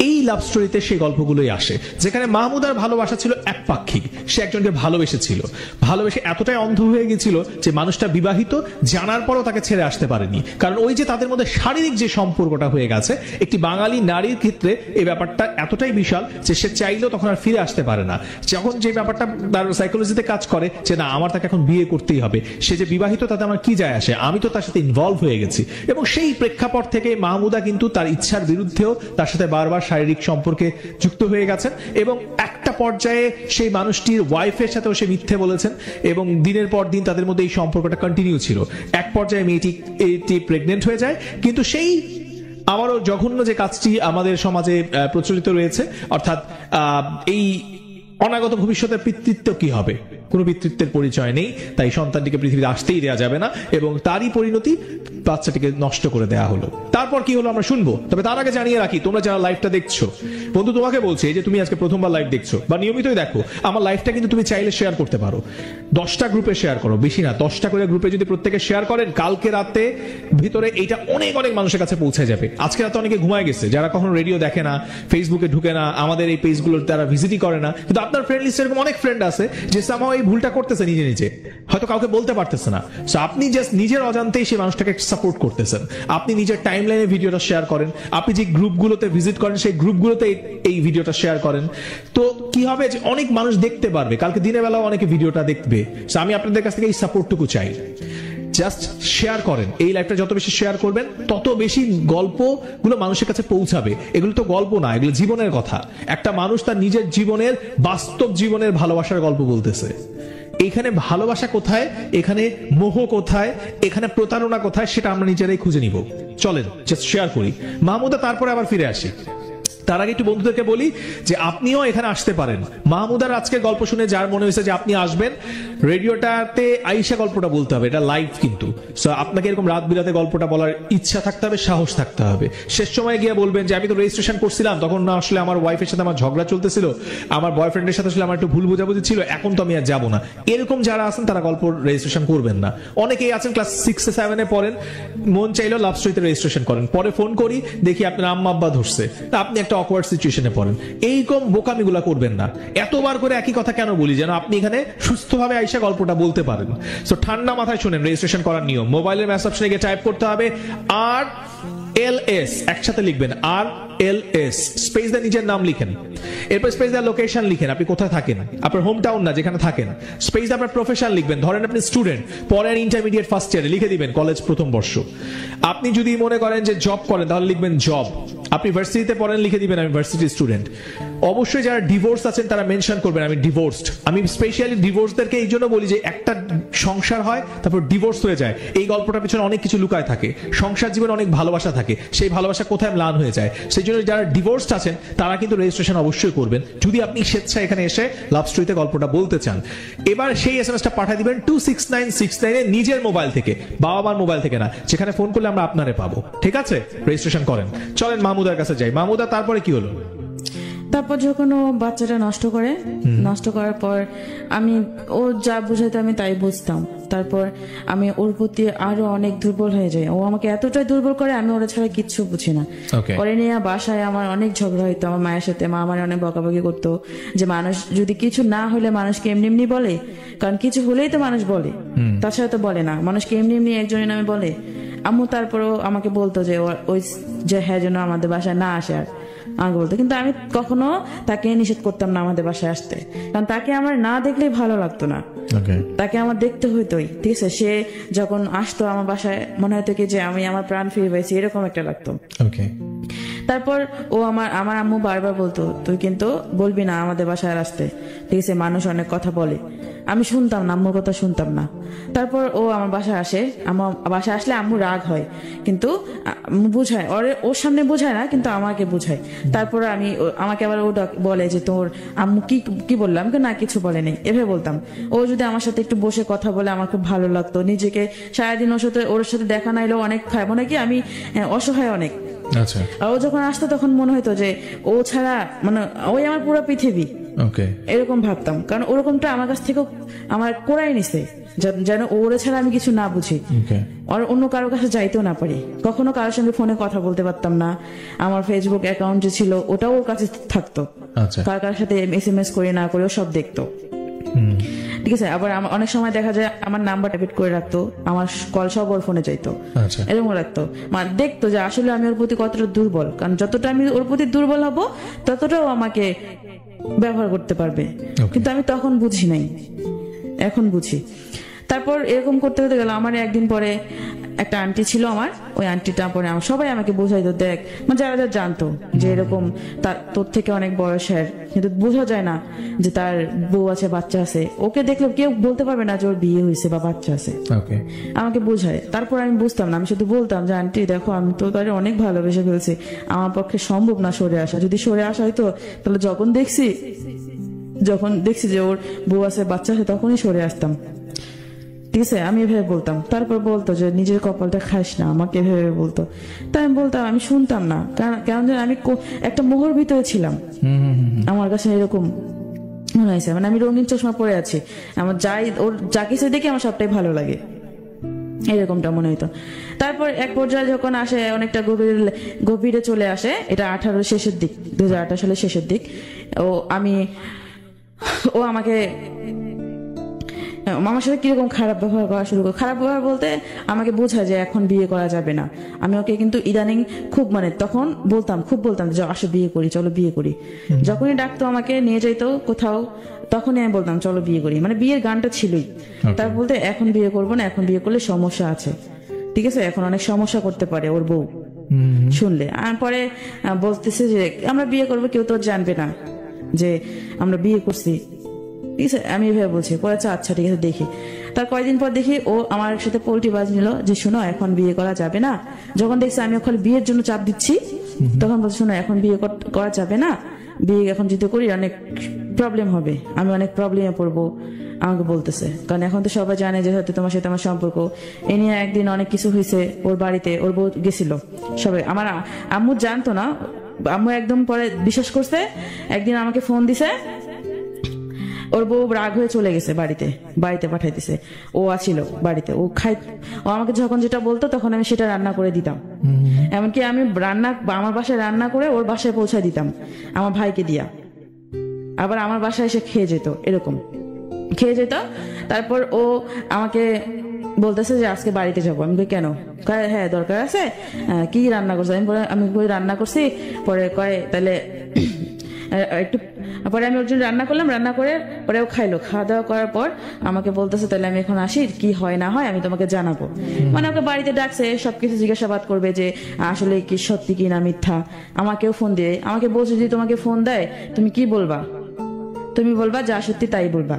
এই লাভ স্টোরিতে সেই গল্পগুলোই আসে, যেখানে মাহমুদার ভালোবাসা ছিল একপাক্ষিক। সে একজনকে ভালোবেসেছিল, ভালোবেসে এতটাই অন্ধ হয়ে গেছিল যে মানুষটা বিবাহিত জানার পরও তাকে ছেড়ে আসতে পারেনি। কারণ ওই যে তাদের মধ্যে শারীরিক যে সম্পর্কটা হয়ে গেছে, একটি বাঙালি নারীর ক্ষেত্রে এই ব্যাপারটা এতটাই বিশাল যে সে চাইলেও তখন আর ফিরে আসতে পারে না। যখন যে ব্যাপারটা তার সাইকোলজিতে কাজ করে যে না আমার তাকে এখন বিয়ে করতেই হবে, সে যে বিবাহিত তাতে আমার কি যায় আসে, আমি তো তার সাথে ইনভলভ হয়ে গেছি। এবং সেই প্রেক্ষাপট থেকে মাহমুদা কিন্তু তার ইচ্ছার বিরুদ্ধেও তার সাথে বারবার শারীরিক সম্পর্কে যুক্ত হয়ে গেছেন এবং একটা পর্যায়ে সেই মানুষটির ওয়াইফের সাথেও সে মিথ্যে বলেছেন এবং দিনের পর দিন তাদের মধ্যে এই সম্পর্কটা কন্টিনিউ ছিল। এক পর্যায়ে মেয়েটি প্রেগনেন্ট হয়ে যায়। কিন্তু সেই আবারও জঘন্য যে কাজটি আমাদের সমাজে প্রচলিত রয়েছে, অর্থাৎ এই অনাগত ভবিষ্যতের পিতৃত্ব কি হবে, কোনো পিতৃত্বের পরিচয় নেই, তাই সন্তানটিকে পৃথিবীতে আসতেই দেওয়া যাবে না এবং তারই পরিণতি বাচ্চাটিকে নষ্ট করে দেওয়া হলো। তারপর কি হলো আমরা শুনবো। তবে তার আগে জানিয়ে রাখি, তোমরা যারা লাইভটা দেখছো, বন্ধু তোমাকে বলছে যে তুমি আজকে প্রথমবার লাইভ দেখছো বা নিয়মিতই দেখো, আমার লাইভটা কিন্তু তুমি চাইলে শেয়ার করতে পারো। 10টা গ্রুপে শেয়ার করো, বেশি না 10টা করে গ্রুপে যদি প্রত্যেকে শেয়ার করেন, কালকে রাতে ভিতরে এইটা অনেক অনেক মানুষের কাছে পৌঁছে যাবে। আজকে রাতে অনেকে ঘুমায় গেছে, যারা কখনো রেডিও দেখে না, ফেসবুকে ঢুকে না, আমাদের এই পেজগুলোর তারা ভিজিটই করে না, কিন্তু আপনার ফ্রেন্ড লিস্টে এরকম অনেক ফ্রেন্ড আছে যে সামহাও এই ভুলটা করতেছে নিজে নিজে, হয়তো কাউকে বলতে পারতেছে না। সো আপনি জাস্ট নিজের অজান্তেই সেই মানুষটাকে সাপোর্ট করতেছেন। আপনি নিজের টাইমলাইনে ভিডিওটা শেয়ার করেন, আপনি যে গ্রুপগুলোতে ভিজিট করেন সেই গ্রুপগুলোতে এই ভিডিওটা শেয়ার করেন। তো কি হবে যে অনেক মানুষ দেখতে পারবে, কালকে দিনের বেলাও অনেকে ভিডিওটা দেখবে। সো আমি আপনাদের কাছ থেকে এই সাপোর্টটুকু চাই, জাস্ট শেয়ার করেন। এই লাইভটা যত বেশি শেয়ার করবেন তত বেশি গল্পগুলো মানুষের কাছে পৌঁছাবে। এগুলো তো গল্প না, এগুলো জীবনের কথা। একটা মানুষ তার নিজের জীবনের, বাস্তব জীবনের ভালোবাসার গল্প বলতেছে। এখানে ভালোবাসা কোথায়, এখানে মোহ কোথায়, এখানে প্রতারণা কোথায়, সেটা আমরা নিজেরাই খুঁজে নিব। চলেন জাস্ট শেয়ার করি। মাহমুদা তারপরে আবার ফিরে আসি। তার আগে একটু বন্ধুদেরকে বলি যে আপনিও এখানে আসতে পারেন। মাহমুদার আজকের গল্প শুনে যার মনে হয়েছে যে আপনি আসবেন, রেডিওটাতে আইসা গল্পটা বলতে হবে, এটা লাইভ কিন্তু। সো আপনাকে এরকম রাত বিরাতে গল্পটা বলার ইচ্ছা থাকতে হবে, সাহস থাকতে হবে। শেষ সময় গিয়ে বলবেন যে আমি তো রেজিস্ট্রেশন করছিলাম, তখন না আসলে আমার ওয়াইফের সাথে আমার ঝগড়া চলতেছিল, আমার বয়ফ্রেন্ডের সাথে আসলে আমার একটু ভুল বোঝাবুঝি ছিল, এখন তো আমি আর যাবো না। এরকম যারা আছেন তারা গল্প রেজিস্ট্রেশন করবেন না। অনেকেই আছেন ক্লাস 6-7 পড়েন, মন চাইলেও লাভ স্টোরিতে রেজিস্ট্রেশন করেন, পরে ফোন করি দেখি আপনার আম্মা আব্বা ধরছে, তা আপনি একটা অকওয়ার্ড সিচুয়েশনে পড়েন। এইরকম বোকামিগুলা করবেন না। এতবার করে একই কথা কেন বলি, যেন আপনি এখানে সুস্থভাবে আইসা গল্পটা বলতে পারেন। সো ঠান্ডা মাথায় শুনেন রেজিস্ট্রেশন করার নিয়ম। মোবাইলের মেসেজ অপশনে গিয়ে টাইপ করতে হবে RLS, একসাথে লিখবেন RLS, স্পেস দিয়ে নিজের নাম লিখেন, এরপর স্পেস দিয়ে লোকেশন লিখেন, আপনি কোথায় থাকেন, আপনার হোম টাউন না যেখানে থাকেন। স্পেস দিয়ে আপনার প্রফেশন লিখবেন, ধরেন আপনি স্টুডেন্ট, পরে ইন্টারমিডিয়েট ফার্স্ট ইয়ারে লিখে দিবেন কলেজ প্রথম বর্ষ। আপনি যদি মনে করেন যে জব করেন তাহলে লিখবেন জব। আপনি ভার্সিটিতে পড়েন লিখে দিবেন আমি ভার্সিটি স্টুডেন্ট। অবশ্যই যারা ডিভোর্স আছেন তারা মেনশন করবেন আমি ডিভোর্সড। আমি স্পেশালি ডিভোর্সদেরকে এই জন্য বলি যে একটা সংসার হয় তারপর ডিভোর্স হয়ে যায়, এই গল্পটার পিছনে অনেক কিছু লুকায় থাকে। সংসার জীবনে অনেক ভালোবাসা থাকে, সেই ভালোবাসা কোথায় ম্লান হয়ে যায়। সেই জন্য যারা ডিভোর্সড আছেন তারা কিন্তু রেজিস্ট্রেশন অবশ্যই করবেন, যদি আপনি স্বেচ্ছায় এখানে এসে লাভ স্টোরিতে গল্পটা বলতে চান। এবার সেই এসএমএসটা পাঠিয়ে দিবেন 26969 নিজের মোবাইল থেকে, বাবা মার মোবাইল থেকে না, যেখানে ফোন করলে আমরা আপনারে পাবো। ঠিক আছে, রেজিস্ট্রেশন করেন। চলেন মাহমুদার কাছে যাই। মাহমুদা তারপরে কি হলো? তারপর যখন ও বাচ্চাটা নষ্ট করার পর আমি ও যা বুঝাইতো আমি তাই বুঝতাম। তারপর আমি ওর প্রতি আরো অনেক দুর্বল হয়ে যাই। ও আমাকে এতটাই দুর্বল করে, আমি ওরা ছাড়া কিচ্ছু বুঝি না। ওরে নিয়ে বাসায় আমার অনেক ঝগড়া হইতো আমার মায়ের সাথে। মা আমার অনেক বকাবকি করতো যে মানুষ যদি কিছু না হলে মানুষকে এমনি এমনি বলে, কারণ কিছু হলেই তো মানুষ বলে, তাছাড়া তো বলে না। মানুষকে এমনি এমনি একজনের নামে বলে, আম্মু তারপরেও আমাকে বলতো যে ওই যে হ্যাঁ যেন আমাদের বাসায় না আসে আর আমাকে বলতো, কিন্তু আমি কখনো তাকে নিষেধ করতাম না আমাদের বাসায় আসতে, কারণ তাকে আমার না দেখলেই ভালো লাগতো না, তাকে আমার দেখতে হইতোই। ঠিক আছে, সে যখন আসতো আমার বাসায় মনে হতো কি যে আমি আমার প্রাণ ফিরে পাইছি, এরকম একটা লাগতো। তারপর ও আমার আম্মু বারবার বলতো তুই কিন্তু বলবি না আমাদের বাসায় আসতে, ঠিক আছে, মানুষ অনেক কথা বলে। আমি শুনতাম না, আম্মুর কথা শুনতাম না। তারপর ও আমার বাসায় আসে, আমার বাসায় আসলে আম্মু রাগ হয়, কিন্তু বুঝায়, ওর সামনে বোঝায় না, কিন্তু আমাকে বুঝায়। তারপর আমাকে আবার ও বলে যে তোর আম্মু কি বললাম, না কিছু বলে নেই, এভাবে বলতাম। ও যদি আমার সাথে একটু বসে কথা বলে আমার খুব ভালো লাগতো, নিজেকে সারাদিন ওর সাথে দেখা নাইলেও অনেক মনে কি আমি অসহায় অনেক। আর ও যখন আসতো তখন মনে হতো যে ও ছাড়া মানে ওই আমার পুরো পৃথিবী, এরকম ভাবতাম। কারণ ওরকমটা আমার কাছ থেকেও আমার করাই নিছে, যেন ওরে ছাড়া আমি কিছু না বুঝি, আর অন্য কারোর কাছে যাইতেও না পারি। কখনো কারোর সঙ্গে ফোনে কথা বলতে পারতাম না। আমার ফেসবুক অ্যাকাউন্ট যে ছিল ওটাও ওর কাছে থাকতো, কার সাথে SMS করে না করে সব দেখতো। ঠিক আছে, আবার অনেক সময় দেখা যায় আমার নাম্বার ট্যাপেট করে রাখতো, আমার কল সব ওর ফোনে যাইতো, এরকম রাখতো। মানে দেখতো যে আসলে আমি ওর প্রতি কতটা দুর্বল, কারণ যতটা আমি ওর প্রতি দুর্বল হব ততটাও আমাকে ব্যবহার করতে পারবে। কিন্তু আমি তখন বুঝি নাই, এখন বুঝি। তারপর এরকম করতে করতে গেল। আমার একদিন পরে একটা আন্টি ছিল আমার, ওই আন্টিটা পরে সবাই আমাকে বোঝাইতো, দেখ মানে যারা জানতো যে এরকম তোর থেকে অনেক বয়সের, কিন্তু বোঝা যায় না যে তার বউ আছে, বাচ্চা আছে। ওকে দেখলে কেউ বলতে পারবে না যে ওর বিয়ে হয়েছে বা বাচ্চা আছে, আমাকে বোঝায়। তারপর আমি বুঝতাম না, আমি শুধু বলতাম যে আন্টি দেখো আমি তো তাদের অনেক ভালোবেসে ফেলছি, আমার পক্ষে সম্ভব না সরে আসা। যদি সরে আসা হয়তো তাহলে যখন দেখছি যে ওর বউ আছে, বাচ্চা আছে, তখনই সরে আসতাম। ঠিক আছে, আমি এভাবে বলতাম। তারপর বলতো যে নিজের কপালটা খাস না, আমাকে এভাবে বলতো। তাই আমি বলতাম, আমি শুনতাম না, কেন যেন আমি একটা মোহর ভিতরে ছিলাম। আমার কাছে এরকম মনে হয়েছে, মানে আমি রঙিন চশমা পরে আছি, আমার ওর যা কিছু দেখে আমার সবটাই ভালো লাগে, এরকমটা মনে হইতো। তারপর এক পর্যায়ে যখন আসে, অনেকটা গভীরে চলে আসে, এটা 2018 শেষের দিক, 2018 সালের শেষের দিক। ও আমাকে মামার সাথে কিরকম খারাপ ব্যবহার করা শুরু করে। খারাপ ব্যবহার বলতে আমাকে বোঝায় যে এখন বিয়ে করা যাবে না। আমি ওকে কিন্তু ইদানিং খুব তখন খুব বলতাম যে আসো বিয়ে করি, চলো বিয়ে করি। যখনই ডাকতো আমাকে নিয়ে যাইতো কোথাও, তখনই আমি বলতাম চলো বিয়ে করি, মানে বিয়ের গানটা ছিলই। তার বলতে এখন বিয়ে করবো না, এখন বিয়ে করলে সমস্যা আছে, ঠিক আছে, এখন অনেক সমস্যা করতে পারে ওর বউ শুনলে। আর পরে বলতেছে যে আমরা বিয়ে করবো, কেউ তো জানবে না যে আমরা বিয়ে করছি, ঠিক আছে। আমি এভাবে বলছি, পরে আচ্ছা ঠিক আছে দেখি। তার কয়েকদিন পর দেখি ও আমার সাথে পোল্টি বাজ নিল যে শোনো এখন বিয়ে করা যাবে না। যখন দেখছি আমি ওখানে বিয়ের জন্য চাপ দিচ্ছি, তখন বলছে শোনো এখন বিয়ে করা যাবে না, বিয়ে এখন যদি করি অনেক প্রবলেম হবে, আমি অনেক প্রবলেমে পড়বো, আমাকে বলতেছে। কারণ এখন তো সবাই জানে যে হয়তো তোমার সাথে আমার সম্পর্ক। এ নিয়ে একদিন অনেক কিছু হয়েছে ওর বাড়িতে, ওর বউ গেছিল, সবাই আমার আম্মু জানতো না, আম্মু একদম পরে বিশ্বাস করছে। একদিন আমাকে ফোন দিছে, ওর বউ রাগ হয়ে চলে গেছে, বাড়িতে পাঠাইতেছে। ও আছিল বাড়িতে, ও আমাকে যখন যেটা বলতো তখন আমি সেটা রান্না করে দিতাম। এমনকি আমি আমার বাসায় রান্না করে ওর বাসায় পৌঁছায় দিতাম আমার ভাইকে দিয়া, আবার আমার বাসায় এসে খেয়ে যেত, এরকম খেয়ে যেত। তারপর ও আমাকে বলতেছে যে আজকে বাড়িতে যাবো। আমি কেন? হ্যাঁ দরকার আছে। কি রান্না করছো? আমি রান্না করছি। পরে কয় তাহলে একটু পরে আমি ওর জন্য রান্না করলাম, রান্না করে পরে ও খাইলো। খাওয়া দাওয়া করার পর আমাকে বলতেছে তাহলে আমি এখন আসি, কি হয় না হয় আমি তোমাকে জানাবো। মানে ওকে বাড়িতে ডাকছে, সবকিছু জিজ্ঞাসাবাদ করবে যে আসলে কি সত্যি কি না মিথ্যা। আমাকেও ফোন দিয়ে আমাকে বলছে যদি তোমাকে ফোন দেয় তুমি কি বলবা? তুমি বলবা যা সত্যি তাই বলবা,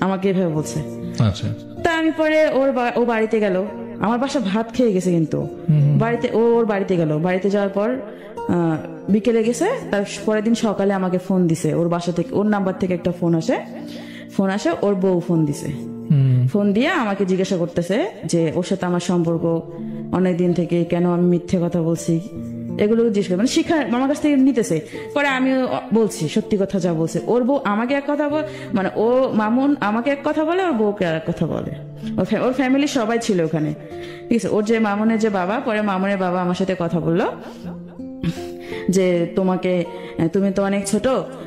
আমাকে এভাবে বলছে। আচ্ছা, তা আমি পরে ও বাড়িতে গেল, আমার বাসা ভাত খেয়ে গেছে, কিন্তু ওর বাড়িতে গেল। বাড়িতে যাওয়ার পর বিকেলে গেছে, তার পরের দিন সকালে আমাকে ফোন দিছে। ওর বাসা থেকে ওর নাম্বার থেকে একটা ফোন আসে, ওর বউ ফোন দিছে। ফোন দিয়ে আমাকে জিজ্ঞাসা করতেছে যে ওর সাথে আমার সম্পর্ক অনেকদিন থেকে, কেন আমি মিথ্যে কথা বলছি, এগুলো জিজ্ঞেস করে, মানে শিক্ষা আমার কাছ থেকে নিতেছে। পরে আমি বলছি সত্যি কথা যা বলছে। ওর বউ আমাকে এক কথা মানে ও মামুন আমাকে এক কথা বলে, ওর বউকে আর এক কথা বলে। ওর ফ্যামিলি সবাই ছিল ওখানে, ঠিক আছে। ওর যে মামুনের যে বাবা, পরে মামুনের বাবা আমার সাথে কথা বললো। যে তুমি তো অনেক ছোট,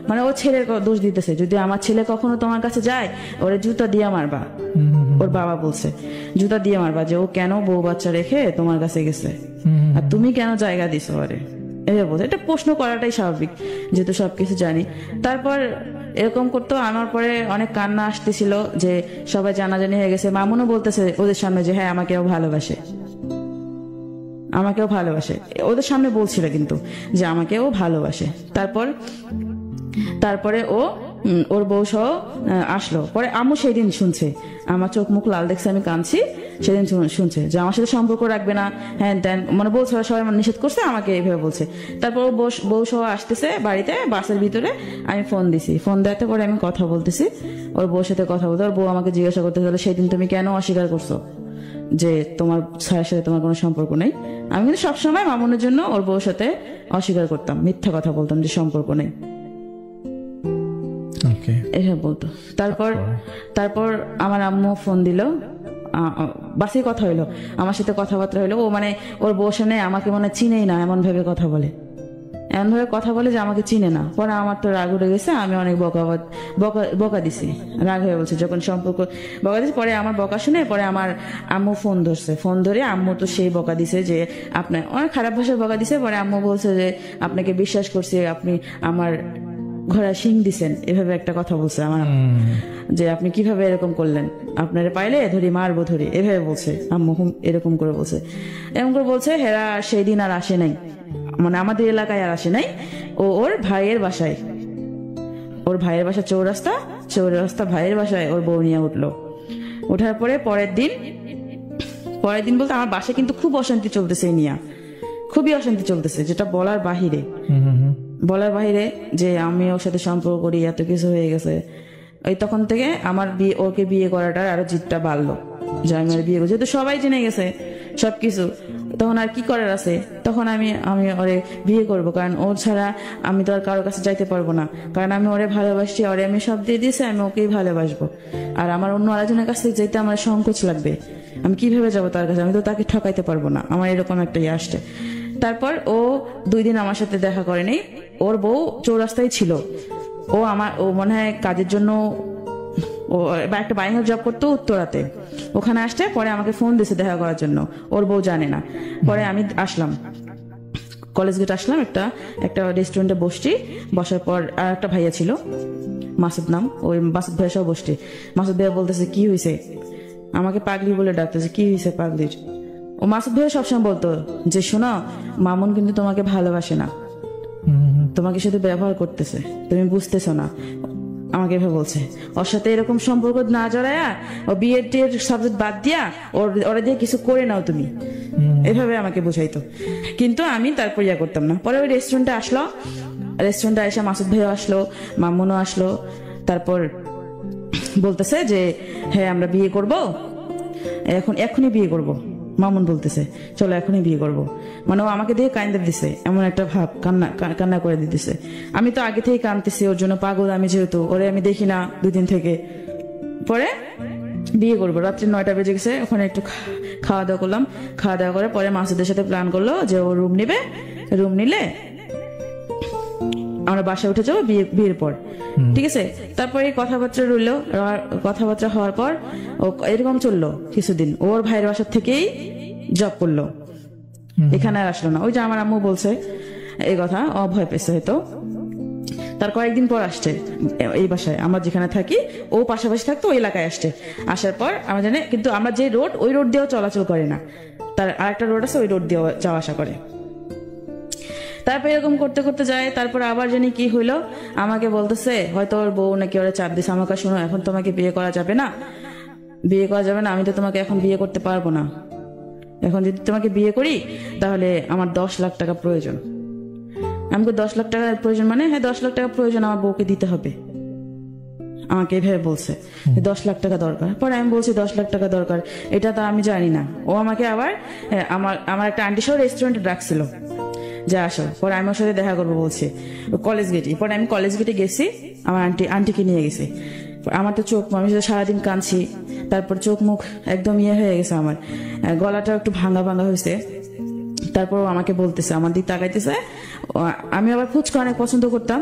মানে ও ছেলের দোষ দিতেছে, যদি আমার ছেলে কখনো তোমার কাছে যায় ওরে জুতা দিয়ে মারবা। ওর বাবা বলছে জুতা দিয়ে মারবা, যে ও কেন বউ বাচ্চা রেখে তোমার কাছে গেছে আর তুমি কেন জায়গা দিছো ওরে, এটা বলছে। এটা প্রশ্ন করাটাই স্বাভাবিক, যেহেতু সবকিছু জানি। তারপর এরকম করতো। আমার পরে অনেক কান্না আসতেছিল যে সবাই জানাজানি হয়ে গেছে। মামুনও বলতেছে ওদের সামনে যে হ্যাঁ আমাকেও ভালোবাসে, আমাকেও ভালোবাসে, ওদের সামনে বলছিল কিন্তু যে আমাকেও ভালোবাসে। তারপরে ওর বউ সহ আসলো। পরে আম্মু সেই দিন শুনছে, আমার চোখ মুখ লাল দেখছে, আমি কাঁদছি, সেদিন শুনছে যে আমার সাথে সম্পর্ক রাখবে না, হ্যাঁ দেন, মানে বলছে সবাই নিষেধ করছে, আমাকে এইভাবে বলছে। তারপর বউ সহ আসতেছে বাড়িতে, বাসের ভিতরে আমি ফোন দিছি। ফোন দেওয়াতে পরে আমি কথা বলতেছি, ওর বউর সাথে কথা বলতে। ওর বউ আমাকে জিজ্ঞাসা করতে গেলো সেদিন তুমি কেন অস্বীকার করছো যে তোমার স্যারের সাথে তোমার কোনো সম্পর্ক নেই। আমি কিন্তু সবসময় মামুনের জন্য ওর বউর সাথে অস্বীকার করতাম, মিথ্যা কথা বলতাম যে সম্পর্ক নেই, এসব বলতো। তারপর আমার আম্মু ফোন দিল, বাসে কথা হইলো, আমার সাথে কথাবার্তা হইলো। ও মানে ওর বউর সামনে আমাকে মানে চিনেই না, এমন ভাবে কথা বলে যে আমাকে চিনে না। পরে আমার তো রাগ উঠে গেছে, আমি অনেক বকা দিছি, রাগ হয়ে বলছে যখন সম্পর্ক বকা দিছি। পরে আমার বকা শুনে পরে আমার আম্মু ফোন ধরে আম্মু তো সেই বকা দিছে যে আপনার অনেক খারাপ ভাষায় বকা দিছে। পরে আম্মু বলছে যে আপনাকে বিশ্বাস করছি, আপনি আমার ঘোড়া শিং দিছেন, এভাবে একটা কথা বলছে আমার, যে আপনি কিভাবে এরকম করলেন, আপনারা পাইলে মারবো ধরি, এভাবে বলছে আম্মু, এরকম করে বলছে। হেরা সেই দিন আর আসে নাই, মানে আমাদের এলাকায় আর আসে নাই। ওর ভাইয়ের বাসায়, ওর ভাইয়ের বাসা চৌরাস্তা ভাইয়ের বাসায় ওর বউ নিয়ে উঠলো। ওঠার পরের দিন বলতে আমার বাসায় কিন্তু খুব অশান্তি চলতেছে, খুবই অশান্তি চলতেছে, যেটা বলার বাহিরে যে আমি ওর সাথে সম্পর্ক করি, এত কিছু হয়ে গেছে। ওই তখন থেকে আমার ওকে বিয়ে করাটার আরো জিদটা বাড়লো, যে আমি আর বিয়ে করছি, যেহেতু সবাই জেনে গেছে সবকিছু, তখন আর কি করার আছে। তখন আমি ওরে বিয়ে করব, কারণ ওর ছাড়া আমি তো আর কারোর কাছে যাইতে পারবো না, কারণ আমি ওরে ভালোবাসি, ওরে আমি সব দিয়ে দিয়েছি, আমি ওকেই ভালোবাসবো। আর আমার অন্য আরেকজনের কাছে যেতে আমার সংকোচ লাগবে, আমি কিভাবে যাবো তার কাছে, আমি তো তাকে ঠকাইতে পারবো না, আমার এরকম একটা আসছে। তারপর ও 2 দিন আমার সাথে দেখা করেনি, ওর বউ চৌরাস্তায় ছিল। ও মনে হয় কাজের জন্য একটা বাইরের জব করতো উত্তরাতে, ওখানে আসতে পরে আমাকে ফোন দিয়েছে দেখা করার জন্য, ওর বউ জানে না। পরে আমি আসলাম, কলেজ গেট আসলাম, একটা রেস্টুরেন্টে বসার পর আর একটা ভাইয়া ছিল, মাসুদ নাম, ওই মাসুদ ভাইয়ের সব বসছি। মাসুদ ভাইয়া বলতেছে কি হয়েছে, আমাকে পাগলি বলে ডাকতেছে, কি হয়েছে পাগলির। ও মাসুদ ভাইয়া সবসময় বলতো যে শোনো, মামুন কিন্তু তোমাকে ভালোবাসে না, তোমাকে শুধু ব্যবহার করতেছে, তুমি বুঝতেছো না, আমাকে এভাবে বলছে। ওর সাথে এরকম সম্পর্ক না জড়ায়া, ও বিয়ের সাবজেক্ট বাদ দিয়া ওরা দিয়ে কিছু করে নাও তুমি, এভাবে আমাকে বুঝাইতো। কিন্তু আমি তারপর করতাম না। পরে ওই রেস্টুরেন্টে এসে মাসুদ ভাইও আসলো, মামুনও আসলো। তারপর বলতেছে যে হ্যাঁ আমরা বিয়ে করব, এখনই বিয়ে করব। মামুন বলতেছে চলো এখনই বিয়ে করব, মানে ও আমাকে দিয়ে কান্দে দিছে, এমন একটা ভাব, কান্না করে দিতেছে। আমি তো আগে থেকেই কাঁদতেছি ওর জন্য, পাগল আমি, যেহেতু ওরে আমি দেখি না 2 দিন থেকে। পরে বিয়ে করবো, রাত্রি 9টা বেজে গেছে, ওখানে একটু খাওয়া দাওয়া করলাম। খাওয়া দাওয়া করে পরে মাসুদের সাথে প্ল্যান করলো যে ও রুম নিলে আমরা বাসায় উঠে যাবো বিয়ের পর, ঠিক আছে। তারপরে কথাবার্তা হওয়ার পর ও এরকম চললো কিছুদিন। ওর ভাইয়ের বাসার থেকেই জব করলো, এখানে আর আসলো না। ওই যে আমার আম্মু বলছে এই কথা, ও ভয় পেয়েছে হয়তো। তার কয়েকদিন পর আসছে এই বাসায়, আমরা যেখানে থাকি ও পাশাপাশি থাকতো, ওই এলাকায় আসার পর আমরা জানি, কিন্তু আমরা যে রোড, ওই রোড দিয়েও চলাচল করে না, তার আরেকটা রোড আছে, ওই রোড দিয়ে যাওয়া আসা করে। তারপর এরকম করতে করতে যায়। তারপর আবার জানি কি হইলো, আমাকে বলতেছে হয়তো ওর বউ নাকি ওরা চাপ দিছে, আমাকে শোনো এখন তোমাকে বিয়ে করা যাবে না, আমি তো তোমাকে এখন বিয়ে করতে পারবো না, এখন যদি তোমাকে বিয়ে করি তাহলে আমার 10 লাখ টাকা প্রয়োজন। আমাকে 10 লাখ টাকার প্রয়োজন, মানে হ্যাঁ 10 লাখ টাকা প্রয়োজন, আমার বউকে দিতে হবে। আমাকে এভাবে বলছে 10 লাখ টাকা দরকার। পরে আমি বলছি 10 লাখ টাকা দরকার, এটা তো আমি জানি না। ও আমাকে আবার আমার একটা আন্টি সহ রেস্টুরেন্টে ডাকছিল যে আসো। পরে আমি ওর সাথে দেখা করবো বলছি কলেজ গেটে। পরে আমি কলেজ গেটে গেছি, আমার আন্টিকে নিয়ে গেছি। আমার তো আমি সারাদিন কাঁদছি, তারপর চোখ মুখ একদম হয়ে গেছে, আমার গলাটা একটু ভাঙা হয়েছে। তারপর আমাকে বলতেছে, আমার দিক তাকাইতেছে, ও আমি আবার ফুচকা অনেক পছন্দ করতাম,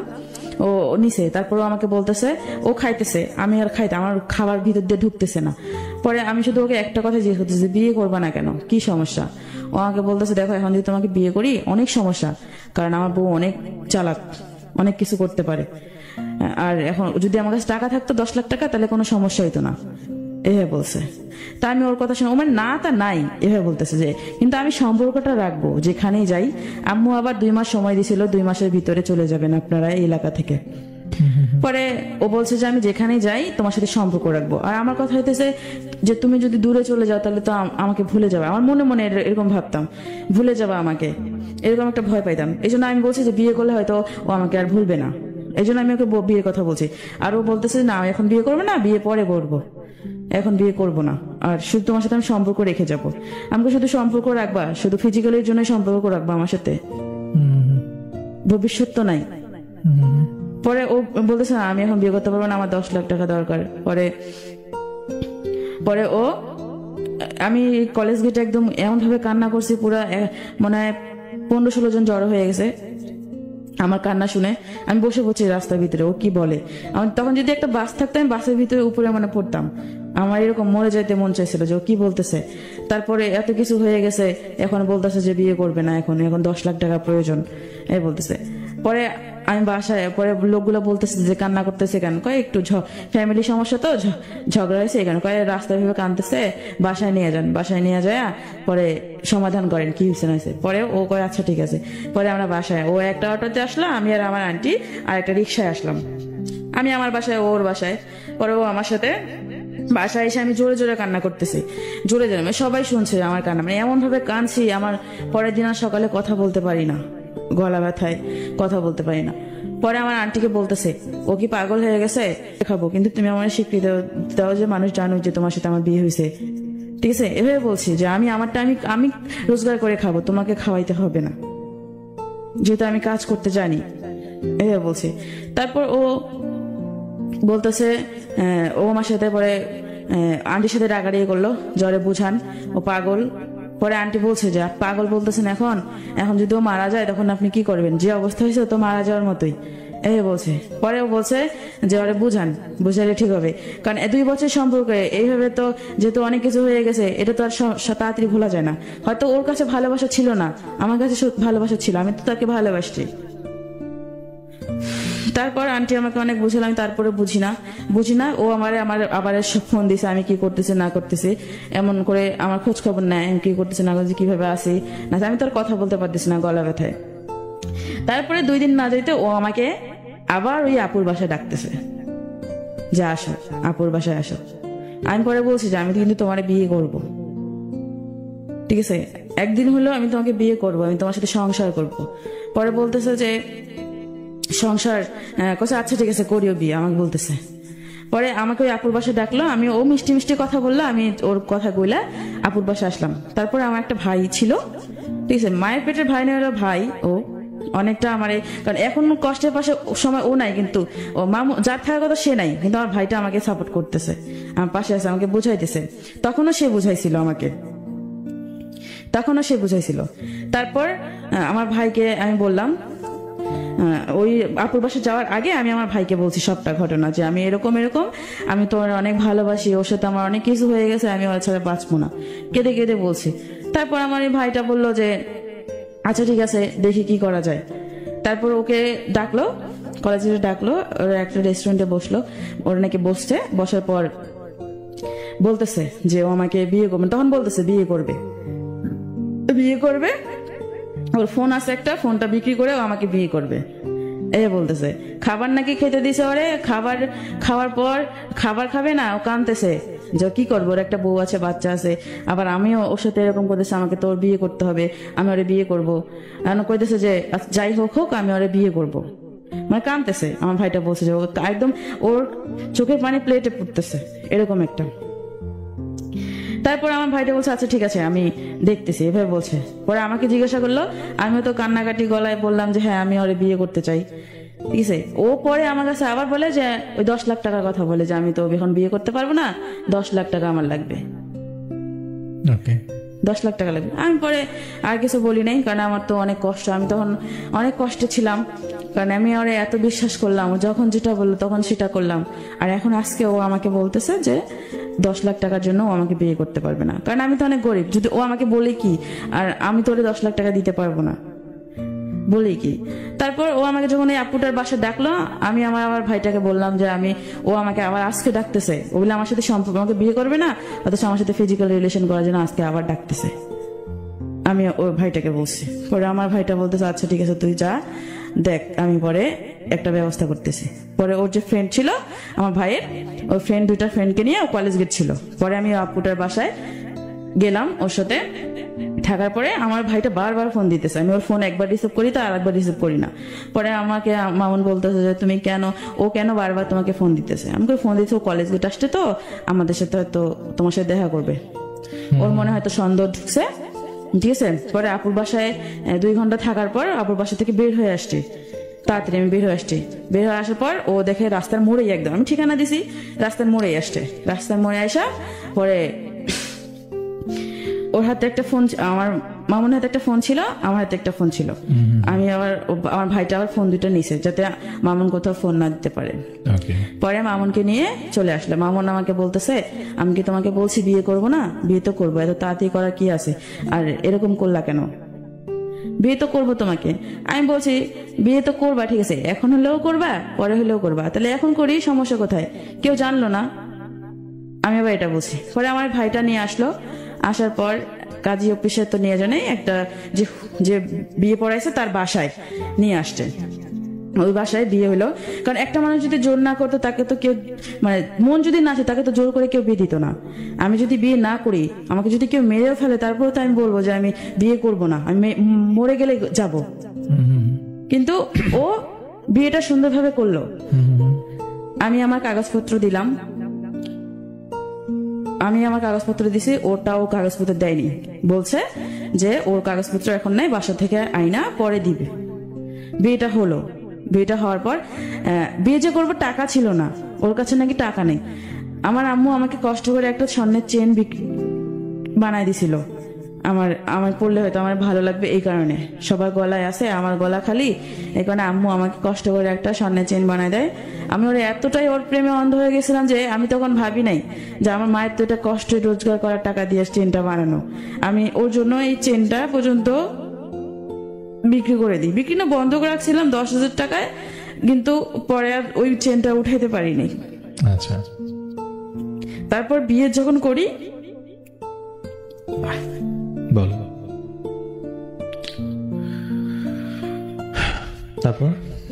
ও নিছে। তারপর আমাকে বলতেছে, ও খাইতেছে, আমি আর খাইতে আমার খাবার ভিতর দিয়ে ঢুকতেছে না। পরে আমি শুধু ওকে একটা কথা জিজ্ঞেস করতেছি, বিয়ে করবা না কেন, কি সমস্যা? ও আমাকে বলতেছে, দেখো এখন যদি তোমাকে বিয়ে করি অনেক সমস্যা, কারণ আমার বউ অনেক চালাক, অনেক কিছু করতে পারে, আর এখন যদি আমার কাছে টাকা থাকতো 10 লাখ টাকা, তাহলে কোনো সমস্যা হইতো না, এভাবে বলছে। তা আমি ওর কথা শুনে, ও মানে না তা নাই এভাবে বলতেছে যে, কিন্তু আমি সম্পর্কটা রাখবো যেখানেই যাই। আম্মু আবার 2 মাস সময় দিছিল, 2 মাসের ভিতরে চলে যাবেন আপনারা এই এলাকা থেকে। পরে ও বলছে যে আমি যেখানেই যাই তোমার সাথে সম্পর্ক রাখবো। আর আমার কথা হইতেছে যে তুমি যদি দূরে চলে যাও তাহলে তো আমাকে ভুলে যাবে। আমার মনে মনে এরকম ভাবতাম, ভুলে যাবে আমাকে, এরকম একটা ভয় পাইতাম। এই জন্য আমি বলছি যে বিয়ে করলে হয়তো ও আমাকে আর ভুলবে না, এই জন্য আমি ওকে বিয়ের কথা বলছি। আর ও বলতেছে না এখন বিয়ে করবো না, বিয়ে পরে করবো, এখন বিয়ে করবো না, আর শুধু তোমার সাথে আমি সম্পর্ক রেখে যাবো। আমাকে শুধু সম্পর্ক রাখবা, শুধু ফিজিক্যালের জন্য সম্পর্ক রাখবা আমার সাথে, ভবিষ্যৎ তো নাই। পরে ও বলতেছে না আমি এখন বিয়ে করতে পারবো না, আমার 10 লাখ টাকা দরকার। পরে ও, আমি কলেজ গেটে একদম এমন ভাবে কান্না করছি, পুরা মনে হয় 15-16 জন জড়ো হয়ে গেছে আমার কান্না শুনে। আমি বসে পড়ছি রাস্তার ভিতরে, ও কি বলে। আমার তখন যদি একটা বাস থাকতো আমি বাসের ভিতরে উপরে মানে পড়তাম, আমার এরকম মরে যাইতে মন চাইছিল যে ও কি বলতেছে। তারপরে এত কিছু হয়ে গেছে, এখন বলতেছে যে বিয়ে করবে না, এখন 10 লাখ টাকা প্রয়োজন এই বলতেছে। পরে আমি বাসায়, পরে লোকগুলো বলতেছে যে কান্না করতেছে কেন, কয় একটু ফ্যামিলি সমস্যা তো ঝগড়া হয়েছে এখানে, কয় রাস্তায় ভেবে কাঁদতেছে, বাসায় নিয়ে যান, বাসায় নিয়ে যায় পরে সমাধান করেন কি হয়েছে না হয়েছে। পরে ও কয় আচ্ছা ঠিক আছে। পরে আমরা বাসায়, ও একটা অটোতে আসলো, আমি আর আমার আন্টি আর একটা রিক্সায় আসলাম, আমি আমার বাসায়, ওর বাসায়। পরে ও আমার সাথে বাসায় এসে আমি জোরে জোরে কান্না করতেছি, জোরে জোরে, মানে সবাই শুনছে আমার কান্না, মানে এমন ভাবে কাঁদছি আমার পরের দিন আর সকালে কথা বলতে পারি না, গলা ব্যথায় কথা বলতে পারি না। পরে আমার আন্টিকে বলতেছে, ও কি পাগল হয়ে গেছে, খাবো কিন্তু তুমি আমার স্বীকৃতি দাও যে মানুষ জানুক যে তোমার সাথে আমার বিয়ে হয়েছে, ঠিক আছে। এভাবে বলছি যে আমি আমারটা আমি রোজগার করে খাবো, তোমাকে খাওয়াইতে হবে না, যেহেতু আমি কাজ করতে জানি, এভাবে বলছি। তারপর ও বলতেছে, ও আমার সাথে পরে আন্টির সাথে রাগারাগি করলো, জ্বরে বুঝান ও পাগল। পরে আন্টি বলছে যে পাগল বলতেছেন, এখন যদি ও মারা যায় তখন আপনি কি করবেন, যে অবস্থা হয়েছে তো মারা যাওয়ার মতোই, এই বলছে। পরে ও বলছে যে ওরে বুঝান, বুঝালে ঠিক হবে, কারণ 2 বছর সম্পর্কে এইভাবে তো যেহেতু অনেক কিছু হয়ে গেছে, এটা তো আর তাড়াতাড়ি ভোলা যায় না। হয়তো ওর কাছে ভালোবাসা ছিল না, আমার কাছে ভালোবাসা ছিল, আমি তো তাকে ভালোবাসছি। তারপর আন্টি আমাকে অনেক বুঝালো, আমি তারপরে বুঝি না। ও আমার আবার ফোন দিছে, আমি কি করতেছি না করতেছি, এমন করে আমার খোঁজ খবর নেয়, আমি কি করতেছি না করতেছি, কিভাবে আসি না, আমি তো আর কথা বলতে পারতেছি না গলা ব্যথায়। তারপরে 2 দিন না যাইতে ও আমাকে আবার ওই আপুর বাসায় ডাকতেছে যে আসো, আপুর বাসায় আসো। আমি পরে বলছি যে আমি কিন্তু তোমার বিয়ে করব, ঠিক আছে, একদিন হলো আমি তোমাকে বিয়ে করব, আমি তোমার সাথে সংসার করব। পরে বলতেছে যে সংসার কোথায়, আচ্ছা ঠিক আছে করিও বিয়ে, আমাকে বলতেছে। পরে আমাকে ওই আপুর বাসায় ডাকলো, আমি ও মিষ্টি মিষ্টি কথা বললো, আমি ওর কথা কইলা আপুর বাসায় আসলাম। তারপরে আমার একটা ভাই ছিল, ঠিক আছে, মায়ের পেটের ভাই নেই হলো ভাই, ও অনেকটা আমার, কারণ এখন কষ্টের পাশে সময় ও নাই, কিন্তু ও মামু যার থাকার কথা সে নাই, কিন্তু আমার ভাইটা আমাকে সাপোর্ট করতেছে, আমার পাশে আছে, আমাকে বুঝাইতেছে। তখনও সে বুঝাইছিল। তারপর আমার ভাইকে আমি বললাম, ওই আপুর বাসা যাওয়ার আগে আমি আমার ভাইকে বলছি সবটা ঘটনা, যে আমি এরকম আমি তোমার অনেক ভালোবাসি, ওর সাথে আমার অনেক কিছু হয়ে গেছে, আমি ওর ছাড়া বাঁচবো না, কেঁদে কেঁদে বলছি। তারপর আমার এই ভাইটা বললো যে আচ্ছা ঠিক আছে দেখি কি করা যায়। তারপর ওকে ডাকলো, কলেজে ডাকলো, ওরা একটা রেস্টুরেন্টে বসলো, ওর নাকি বসার পর বলতেছে যে ও আমাকে বিয়ে করবে, তখন বলতেছে বিয়ে করবে, ওর ফোন আছে একটা, ফোনটা বিক্রি করে ও আমাকে বিয়ে করবে, এই বলতেছে। খাবার নাকি খেতে দিছে ওরে, খাওয়ার পর খাবার খাবে না, ও কাঁদতেছে যে কি করবো, ওর একটা বউ আছে, বাচ্চা আছে, আবার আমিও ওর সাথে এরকম করতেছে, আমাকে তোর বিয়ে করতে হবে, আমি ওরে বিয়ে করবো, এখন কইতেছে যে যাই হোক আমি ওরে বিয়ে করবো, মানে কাঁদতেছে। আমার ভাইটা বলছে যে একদম ওর চোখের পানি প্লেটে পড়তেছে, এরকম একটা। তারপর আমার ভাইটা বলছে আচ্ছা ঠিক আছে আমি দেখতেছি, এভাবে বলছে। পরে আমাকে জিজ্ঞাসা করলো, আমিও তো কান্নাকাটি গলায় বললাম যে হ্যাঁ আমি ওরে বিয়ে করতে চাই, ঠিক আছে। ও পরে আমার কাছে আবার বলে যে ওই 10 লাখ টাকার কথা বলে, যে আমি তো এখন বিয়ে করতে পারবো না, 10 লাখ টাকা আমার লাগবে। 10 লাখ টাকা লাগবে। আমি পরে আর কিছু বলি নাই, কারণ আমার তো অনেক কষ্ট, আমি তখন অনেক কষ্টে ছিলাম, কারণ আমি ওরে এত বিশ্বাস করলাম, যখন যেটা বললো তখন সেটা করলাম। আর এখন আজকে ও আমাকে বলতেছে যে 10 লাখ টাকার জন্য ও আমাকে বিয়ে করতে পারবে না, কারণ আমি তো অনেক গরিব। যদি ও আমাকে বলে কি, আর আমি তো ওরে 10 লাখ টাকা দিতে পারবো না, বলেই কি। তারপর ও আমাকে যখন এই আপুটার বাসায় ডাকলো, আমি আমার ভাইটাকে বললাম যে ও আমাকে আবার আজকে ডাকতেছে, ও বলে আমার সাথে সম্পর্ক, আমাকে বিয়ে করবে না, অথচ আমার সাথে ফিজিক্যাল রিলেশন করার জন্য আজকে আবার ডাকতেছে। আমি ওই ভাইটাকে বলছি, পরে আমার ভাইটা বলতেছে আচ্ছা ঠিক আছে তুই যা, দেখ আমি পরে একটা ব্যবস্থা করতেছি। পরে ওর যে ফ্রেন্ড ছিল আমার ভাইয়ের, ওই ফ্রেন্ড 2টা ফ্রেন্ডকে নিয়ে ও কলেজ গেছিল। পরে আমি আপুটার বাসায় গেলাম, ওর সাথে থাকার পরে আমার ভাইটা বারবার ফোন দিতেছে, আমি ওর ফোন একবার রিসিভ করি তো আর একবার রিসিভ করি না। পরে আমাকে মামুন বলতেছে যে তুমি ও কেন বারবার তোমাকে ফোন দিতেছে। আমাকে ফোন দিতেছে, ও কলেজ গেট আসছে তো আমাদের সাথে হয়তো তোমার সাথে দেখা করবে, ওর মনে হয়তো সন্দেহ ঢুকছে, ঠিক আছে। পরে আপুর বাসায় 2 ঘন্টা থাকার পর আপুর বাসা থেকে বের হয়ে আসছি, তাড়াতাড়ি আমি বের হয়ে আসছি। বের হয়ে আসার পর ও দেখে রাস্তার মোড়েই, একদম আমি ঠিকানা দিছি, রাস্তার মোড়েই আসছে। রাস্তার মোড়ে আসা পরে ওর হাতে একটা ফোন, আমার মামুনের হাতে একটা ফোন ছিল, আমার হাতে একটা ফোন ছিল। আমি আমার ভাইটা আবার ফোন 2টা নিছে যাতে মামুন কোথাও ফোন না দিতে পারে। পরে মামুনকে নিয়ে চলে আসলো। মামুন আমাকে বলতেছে আমি কি তোমাকে বলছি বিয়ে করব না? বিয়ে তো করবো, এত তাড়াতাড়ি করার কি আছে, আর এরকম করলা কেন? বিয়ে তো করবো তোমাকে। আমি বলছি বিয়ে তো করবা, ঠিক আছে, এখন হলেও করবা পরে হলেও করবা, তাহলে এখন করি, সমস্যা কোথায়, কেউ জানলো না। আমি আবার এটা বলছি। পরে আমার ভাইটা নিয়ে আসলো, আসার পর কাজী অফিসে তো নিয়ে জানে একটা যে বিয়ে পড়াইছে তার বাসায় নিয়ে আসছে। ওই বাসায় বিয়ে হলো, কারণ একটা মানুষ যদি জোর না করতো তাকে তো কেউ, মানে মন যদি না আসে তাকে তো জোর করে কেউ বিয়ে দিত না। আমি যদি বিয়ে না করি, আমাকে যদি কেউ মেরেও ফেলে, তারপরে তো আমি বলবো যে আমি বিয়ে করব না, আমি মরে গেলে যাব। কিন্তু ও বিয়েটা সুন্দরভাবে করলো। আমি আমার কাগজপত্র দিলাম, আমি আমার কাগজপত্র দিছি, ওটাও কাগজপত্র দেয়নি, বলছে যে ওর কাগজপত্র এখন নাই, বাসা থেকে আইনা পরে দিবে। বিয়েটা হলো, বিয়েটা হওয়ার পর বিয়ে যে করবো টাকা ছিল না, ওর কাছে নাকি টাকা নেই। আমার আম্মু আমাকে কষ্ট করে একটা স্বর্ণের চেন বানাই দিছিল, আমার পড়লে হয়তো আমার ভালো লাগবে এই কারণে, সবার গলায় আছে আমার গলা খালি, এই কারণে আম্মু আমাকে কষ্ট করে একটা স্বর্ণের চেন বানাই দেয়। আমি ওর এতটাই ওর প্রেমে অন্ধ হয়ে গেছিলাম যে আমি তখন ভাবি নাই যে আমার মায়ের তো এটা কষ্ট রোজগার করার টাকা দিয়ে চেনটা বানানো। আমি ওর জন্য এই চেনটা পর্যন্ত বিক্রি করে দিই, বিক্রি না বন্ধ করে রাখছিলাম 10,000 টাকায়, কিন্তু পরে আর ওই চেনটা উঠাইতে পারিনি। আচ্ছা, তারপর বিয়ে যখন করি, বলো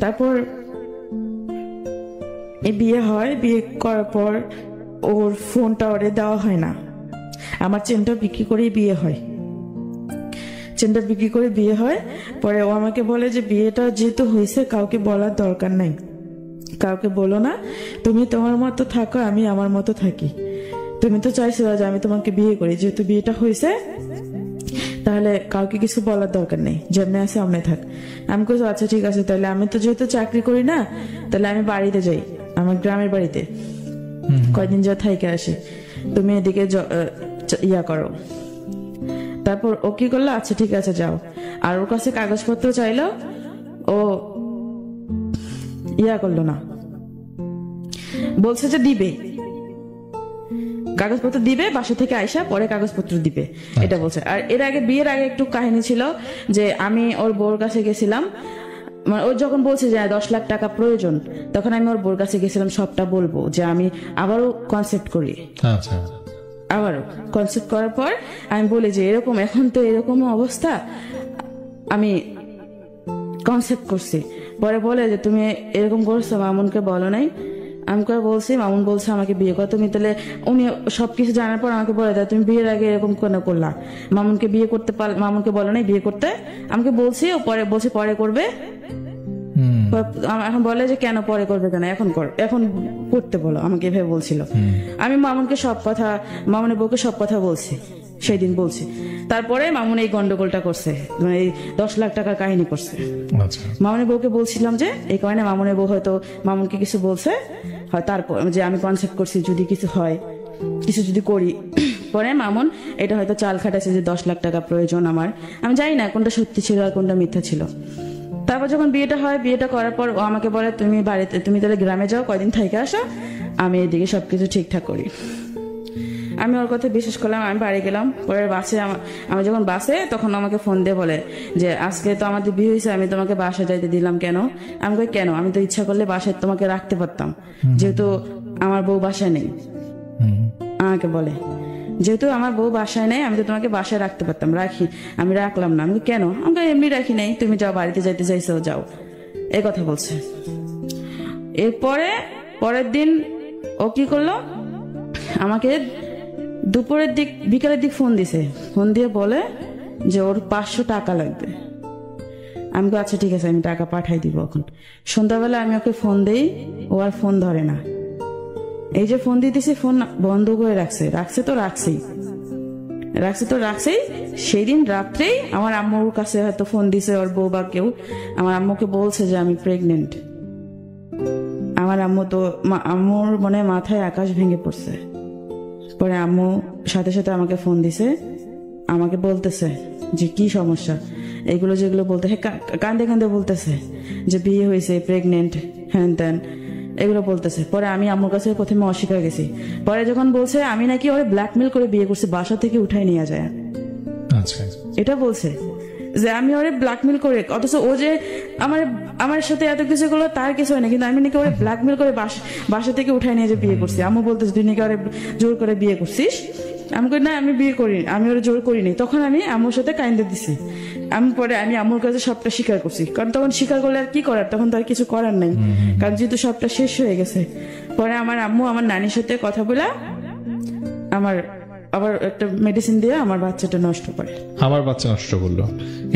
তারপর এই বিয়ে হয়, বিয়ে করার পর ওর ফোনটা ওরে দেওয়া হয় না, আমার চেনটা বিক্রি করেই বিয়ে হয়। চেনটা বিক্রি করে বিয়ে হয়, পরে ও আমাকে বলে যে বিয়েটা যেহেতু হয়েছে কাউকে বলার দরকার নাই, কাউকে বলো না, তুমি তোমার মতো থাকো, আমি আমার মতো থাকি। তুমি তো চাইছিলে যে আমি তোমাকে বিয়ে করি, যেহেতু বিয়েটা হয়েছে তাহলে কাউকে কিছু বলার দরকার নেই, যেমনি আছে অমনি থাক। আমি বলছি আচ্ছা ঠিক আছে, তাহলে আমি তো যেহেতু চাকরি করি না, তাহলে আমি বাড়িতে যাই, আমার গ্রামের বাড়িতে কয়দিন যা থাইকে আসি, তুমি এদিকে ইয়া করো। তারপর ও কি করলো, আচ্ছা ঠিক আছে যাও। আর ওর কাছে কাগজপত্র চাইলো, ও ইয়া করলো না, বলছে যে দিবে, কাগজপত্র দিবে, বাসা থেকে আইসা পরে কাগজপত্র দিবে, এটা বলছে। আর এর আগে বিয়ের আগে একটু কাহিনী ছিল যে আমি ওর বউর কাছে গেছিলাম, মানে ও যখন বলছে যে 10 লাখ টাকা প্রয়োজন, তখন আমি ওর বউর কাছে গেছিলাম সবটা বলবো, যে আমি আবারও কনসেপ্ট করি। আচ্ছা, আবারও কনসেপ্ট করার পর আমি বলি যে এরকম, এখন তো এরকম অবস্থা, আমি কনসেপ্ট করছি। পরে বলে যে তুমি এরকম করছো, মামুনকে বলো নাই? আমি করে বলছি, মামুন বলছে আমাকে বিয়ে কর। তুমি তাহলে, উনি সবকিছু জানার পর আমাকে বলে দেয় তুমি বিয়ের আগে এরকম কেন করলা, মামুনকে বিয়ে করতে মামুনকে বলো নাই বিয়ে করতে? আমাকে বলছি, ও পরে বলছে পরে করবে। এখন বলে যে কেন পরে করবে, কেন এখন এখন করতে বলো, আমাকে এভাবে বলছিল। আমি মামুনকে সব কথা, মামুনের বউকে সব কথা বলছি, সেই দিন বলছি। তারপরে মামুন এই গন্ডগোলটা করছে, মানে এই 10 লাখ টাকার কাহিনী করছে। মামুনের বউকে বলছিলাম যে এই কারণে মামুনের বউ হয়তো মামুনকে কিছু বলছে, হয় তারপর যে আমি কনসেপ্ট করছি যদি কিছু হয়, কিছু যদি করি পরে মামুন এটা হয়তো চাল খাটাচ্ছে যে 10 লাখ টাকা প্রয়োজন আমার, আমি জানি না কোনটা সত্যি ছিল আর কোনটা মিথ্যা ছিল। তারপর যখন বিয়েটা হয়, বিয়েটা করার পর ও আমাকে বলে তুমি বাড়িতে, তুমি তাহলে গ্রামে যাও, কয়দিন থেকে আসো, আমি এদিকে সবকিছু ঠিকঠাক করি। আমি ওর কথা বিশ্বাস করলাম, আমি বাড়ি গেলাম। পরে বাসে আমি যখন বাসে, তখন আমাকে ফোন দিয়ে বলে যে আজকে তো আমাদের বিয়ে হয়েছে, আমি তোমাকে বাসায় যাইতে দিলাম কেন? আমি কই কেন, আমি তো ইচ্ছা করলে বাসায় তোমাকে রাখতে পারতাম, যেহেতু আমার বউ বাসায় নেই। আমাকে বলে যেহেতু আমার বউ বাসায় নেই, আমি তো তোমাকে বাসায় রাখতে পারতাম, আমি রাখলাম না। আমি কেন? আমাকে এমনি রাখি নাই, তুমি যাও, বাড়িতে যাইতে চাইছো যাও, এই কথা বলছে। এরপরে পরের দিন ও কি করলো, আমাকে দুপুরের দিক বিকালের দিক ফোন দিছে, ফোন দিয়ে বলে যে ওর 500 টাকা লাগবে। আমি আচ্ছা ঠিক আছে, আমি টাকা পাঠাই দিব। এখন সন্ধ্যাবেলা আমি ওকে ফোন দেই, ও আর ফোন ধরে না। এই যে ফোন দিতেছি, ফোন বন্ধ করে রাখছে তো রাখছেই। সেই দিন রাত্রেই আমার আম্মুর কাছে হয়তো ফোন দিছে ওর বউ বা কেউ, আমার আম্মুকে বলছে যে আমি প্রেগনেন্ট। আমার আম্মু তো, আম্মুর মনে মাথায় আকাশ ভেঙে পড়ছে। পরে আম্মু সাথে সাথে আমাকে ফোন দিছে, আমাকে বলতেছে যে কি সমস্যা, এগুলো যেগুলো বলতে, কান্দে কান্দে বলতেছে যে বিয়ে হয়েছে, প্রেগনেন্ট, হ্যান ত্যান, এগুলো বলতেছে। পরে আমি আম্মুর কাছে প্রথমে অস্বীকার গেছি। পরে যখন বলছে আমি নাকি ওরে ব্ল্যাকমেল করে বিয়ে করছি, বাসা থেকে উঠাই নিয়ে যায়, আচ্ছা এটা বলছে যে আমি ওরে ব্ল্যাকমেল করে, অথচ ও যে আমার সাথে এত কিছু করলো তার কিছু হয় না, কিন্তু আমি নাকি ওরে ব্ল্যাকমেল করে বাসা থেকে উঠাই নিয়ে যে বিয়ে করছি। আম্মু বলতেছে তুই নাকি ওরে জোর করে বিয়ে করছিস। আমি কই না, আমি বিয়ে করিনি, আমি ওরে জোর করিনি। তখন আমি আম্মুর সাথে কাইন্দে দিছি। পরে আমি আম্মুর কাছে সবটা স্বীকার করছি, কারণ তখন স্বীকার করলে আর কি করার, তখন তো আর কিছু করার নাই, কারণ যেহেতু সবটা শেষ হয়ে গেছে। পরে আমার আম্মু আমার নানির সাথে কথা বলে আবার একটা মেডিসিন দিয়ে আমার বাচ্চাটা নষ্ট করে। আমার বাচ্চা নষ্ট করলো,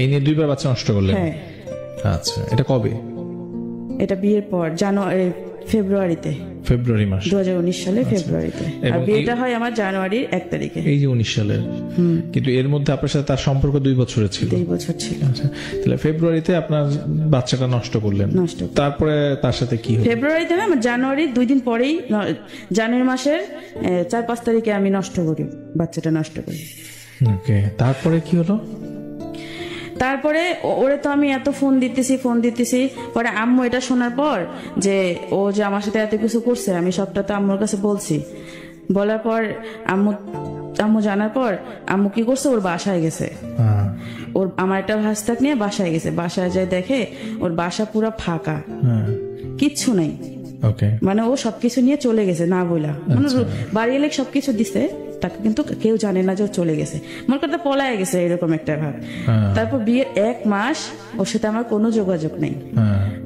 এই নিয়ে 2বার বাচ্চা নষ্ট করলেন? হ্যাঁ। আচ্ছা, এটা কবে? এটা বিয়ের পর ফেব্রুয়ারি মাস 2019 সালে ফেব্রুয়ারিতে, আর বিয়েটা হয় আমার জানুয়ারির 1 তারিখে। এই যে 19 সালের, কিন্তু এর মধ্যে আপনার সাথে তার সম্পর্ক 2 বছরের ছিল? 2 বছর ছিল। আচ্ছা, তাহলে ফেব্রুয়ারিতে আপনার বাচ্চাটা নষ্ট করলেন। তারপরে তার সাথে কি হলো? ফেব্রুয়ারিতে না, জানুয়ারির 2 দিন পরেই, জানুয়ারি মাসের 4-5 তারিখে আমি বাচ্চাটা নষ্ট করি। ওকে, তারপরে কি হলো? তারপরে ওরে তো আমি এত ফোন দিতেছি। পরে আম্মু এটা শোনার পর যে ও যে আমার সাথে এত কিছু করছে, আমি সবটা তো আম্মুর কাছে বলছি। বলার পর আম্মু জানার পর আম্মু কি করছে, ওর বাসায় গেছে। আমার একটা ভাস্তাক নিয়ে বাসায় গেছে। বাসায় যায় দেখে ওর বাসা পুরো ফাঁকা, কিচ্ছু নাই। মানে ও সবকিছু নিয়ে চলে গেছে না বইলা, মানে বাড়ি এলে সবকিছু দিছে তাকে, কিন্তু কেউ জানে না যে ও চলে গেছে, মনে করতে পলায় গেছে, এরকম একটা ভাব। তারপর বিয়ের 1 মাস ওর সাথে আমার কোনো যোগাযোগ নেই।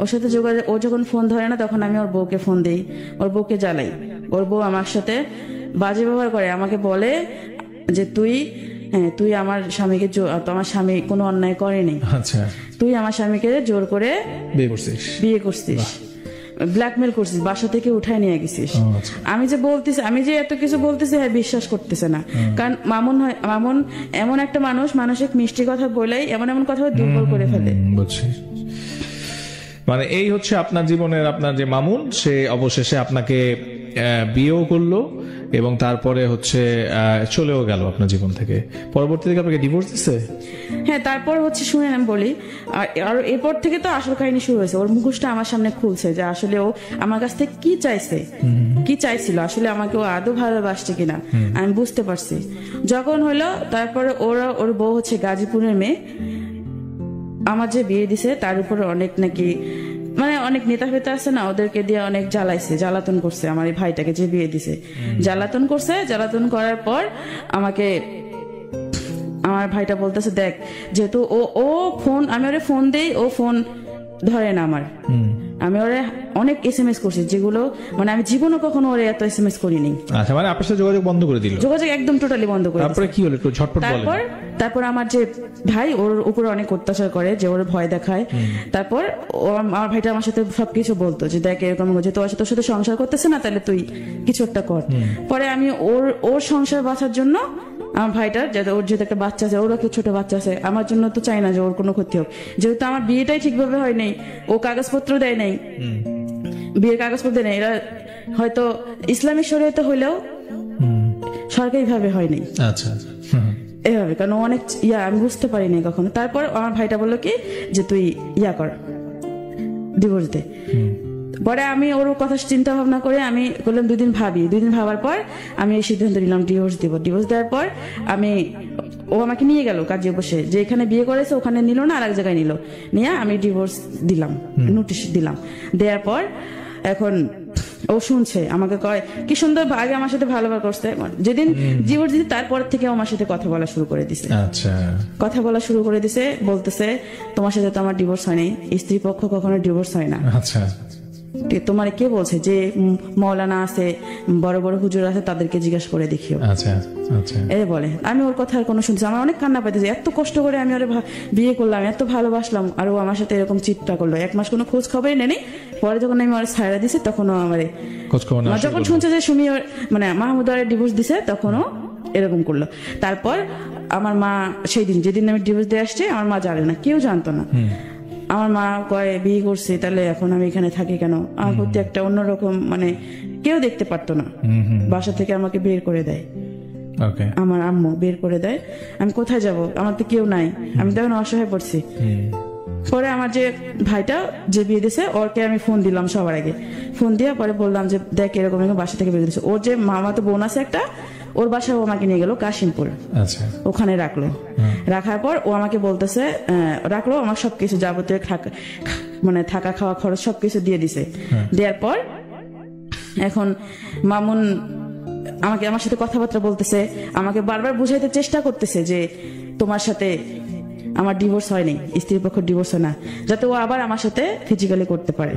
ওর সাথে যোগাযোগ, ও যখন ফোন ধরে না তখন আমি ওর বউকে ফোন দিই, ওর বউকে জ্বালাই। ওর বউ আমার সাথে বাজে ব্যবহার করে, আমাকে বলে যে তুই আমার স্বামীকে, আমার স্বামী কোনো অন্যায় করেনি, তুই আমার স্বামীকে জোর করে বিয়ে করছিস, ব্ল্যাকমেল করছিস, বাসা থেকে উঠায় নিয়ে গেছিস। আমি যে এত কিছু বলতেছি, হ্যাঁ বিশ্বাস করতেছে না, কারণ মামুন এমন একটা মানুষ, মানসিক মিষ্টি কথা বলেই এমন কথা দুর্বল করে ফেলে। মানে এই হচ্ছে আপনার জীবনের, আপনার যে মামুন, সে অবশেষে আপনাকে বিয়েও করলো এবং তারপরে হচ্ছে চলেও গেল আপনার জীবন থেকে। পরবর্তী থেকে আপনাকে ডিভোর্স দিছে? হ্যাঁ, তারপর হচ্ছে শুনেন আমি বলি, আর এরপর থেকে তো আসল কাহিনী শুরু হয়েছে। ওর মুখোশটা আমার সামনে খুলছে যে আসলে ও আমার কাছ থেকে কি চাইছিল, আসলে আমাকে ও আদৌ ভালোবাসছে কিনা আমি বুঝতে পারছি। যখন হলো তারপরে ওর বউ হচ্ছে গাজীপুরের মেয়ে, আমার যে বিয়ে দিছে তার উপরে অনেক নাকি, মানে অনেক নেতা ফেতা আছে না, ওদেরকে দিয়ে অনেক জ্বালাতন করছে আমার এই ভাইটাকে যে বিয়ে দিছে। জ্বালাতন করার পর আমাকে আমার ভাইটা বলতেছে, দেখ যেহেতু আমি ওরে ফোন দেই, ও ফোন ধরে না আমার, আমি ওরে অনেক SMS করছি, যেগুলো মানে আমি জীবনে কখনো ওরে এত SMS করিনি। আচ্ছা, মানে আপনার সাথে যোগাযোগ বন্ধ করে দিল? যোগাযোগ একদম টোটালি বন্ধ করে। তারপরে কি হলো একটু ঝটপট বলেন। তারপর আমার যে ভাই ওর উপরে অনেক অত্যাচার করে, যে ওর ভয় দেখায়। তারপর আমার ভাইটা আমার সাথে সবকিছু বলতো যে দেখ এরকম যে তোর সাথে সংসার করতেছে না, তাহলে তুই কিছু একটা কর। পরে আমি ওর সংসার বাঁচার জন্য, আমার ভাইটার ওর যেহেতু একটা বাচ্চা আছে, ওরও একটা ছোট বাচ্চা আছে, আমার জন্য তো চাই না যে ওর কোনো ক্ষতি হোক, যেহেতু আমার বিয়েটাই ঠিকভাবে হয় নাই, ও কাগজপত্র দেয় নাই, বিয়ের কাগজপত্র দেয় নাই। এরা হয়তো ইসলামী শরীয়তে হইলেও সরকারিভাবে হয়নি, আচ্ছা এভাবে। কারণ অনেক আমি বুঝতে পারিনি কখনো। তারপর আমার ভাইটা বললো কি যে তুই কর, ডিভোর্স দে। পরে আমি ওর কথা চিন্তা ভাবনা করে আমি বললাম 2 দিন ভাবি। 2 দিন ভাবার পর আমি এই সিদ্ধান্ত নিলাম ডিভোর্স দিব। ডিভোর্স দেওয়ার পর ও আমাকে নিয়ে গেল কাজে বসে, যে এখানে বিয়ে করেছে ওখানে নিল না, আর এক জায়গায় নিয়ে আমি ডিভোর্স দিলাম, নোটিশ দিলাম। দেওয়ার পর এখন ও শুনছে, আমাকে কয় কি সুন্দর আগে আমার সাথে ভালোভাবে করছে। যেদিন ডিভোর্স দিতে তারপর থেকে আমার সাথে কথা বলা শুরু করে দিছে। আচ্ছা, কথা বলা শুরু করে দিছে, বলতেছে তোমার সাথে তো আমার ডিভোর্স হয়নি, স্ত্রী পক্ষ কখনো ডিভোর্স হয় না। আচ্ছা, তোমার কে বলছে? যে মৌলানা আছে, বড় বড় হুজুর আছে, তাদেরকে জিজ্ঞাসা করে দেখিও। আচ্ছা আচ্ছা, এই বলে। আমি ওর কথা আর কোনো শুনছি, আমার অনেক কান্না পাইতেছে। এত কষ্ট করে আমি ওরে বিয়ে করলাম, এত ভালোবাসলাম, আর ও আমার সাথে এরকম চিৎটা করলো। 1 মাস কোনো খোঁজ খবরই নেই। পরে যখন আমি ওর ছাড়া দিছি তখন ও আমার খোঁজ খবর না, যখন শুনছে যে সুমি মানে মাহমুদ আরে ডিভোর্স দিছে, তখনও এরকম করলো। তারপর আমার মা সেই দিন যেদিন আমি ডিভোর্স দিয়ে আসছি, আমার মা জানে না, কেউ জানতো না। আমার মা কয় বিয়ে করছে, তাহলে এখন আমি এখানে থাকি কেন? আমার প্রতি একটা অন্যরকম, মানে কেউ দেখতে পারতো না। বাসা থেকে আমাকে বের করে দেয়, আমার আম্মু বের করে দেয়। আমি কোথায় যাব? আমার তো কেউ নাই, আমি তখন অসহায় পড়ছি। পরে আমার যে ভাইটা যে বিয়ে দিছে, ওরকে আমি ফোন দিলাম সবার আগে। ফোন দিয়ে পরে বললাম যে দেখ এরকম বাসা থেকে বের দিচ্ছে। ওর যে মামা তো বোন আছে একটা, ওর বাসায় ও আমাকে নিয়ে গেল কাশিমপুর, ওখানে রাখলো। রাখার পর ও আমাকে বলতেছে, রাখলো, আমার সবকিছু যাবতীয় মানে থাকা খাওয়া খরচ সবকিছু দিয়ে দিছে। দেওয়ার পর এখন মামুন আমার সাথে কথাবার্তা বলতেছে, আমাকে বারবার বুঝাইতে চেষ্টা করতেছে যে তোমার সাথে আমার ডিভোর্স হয়নি, স্ত্রীর পক্ষ ডিভোর্স হয় না, যাতে ও আবার আমার সাথে ফিজিক্যালি করতে পারে,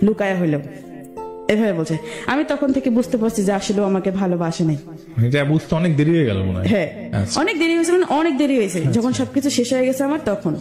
লুকায়া হইলেও। এভাবে বলছে। আমি তখন থেকে বুঝতে পারছি যে আসলে আমাকে ভালোবাসে নাই। বুঝতে অনেক দেরি হয়ে গেল মনে হয়। হ্যাঁ, অনেক দেরি হয়েছে, মানে অনেক দেরি হয়েছে। যখন সবকিছু শেষ হয়ে গেছে আমার, তখন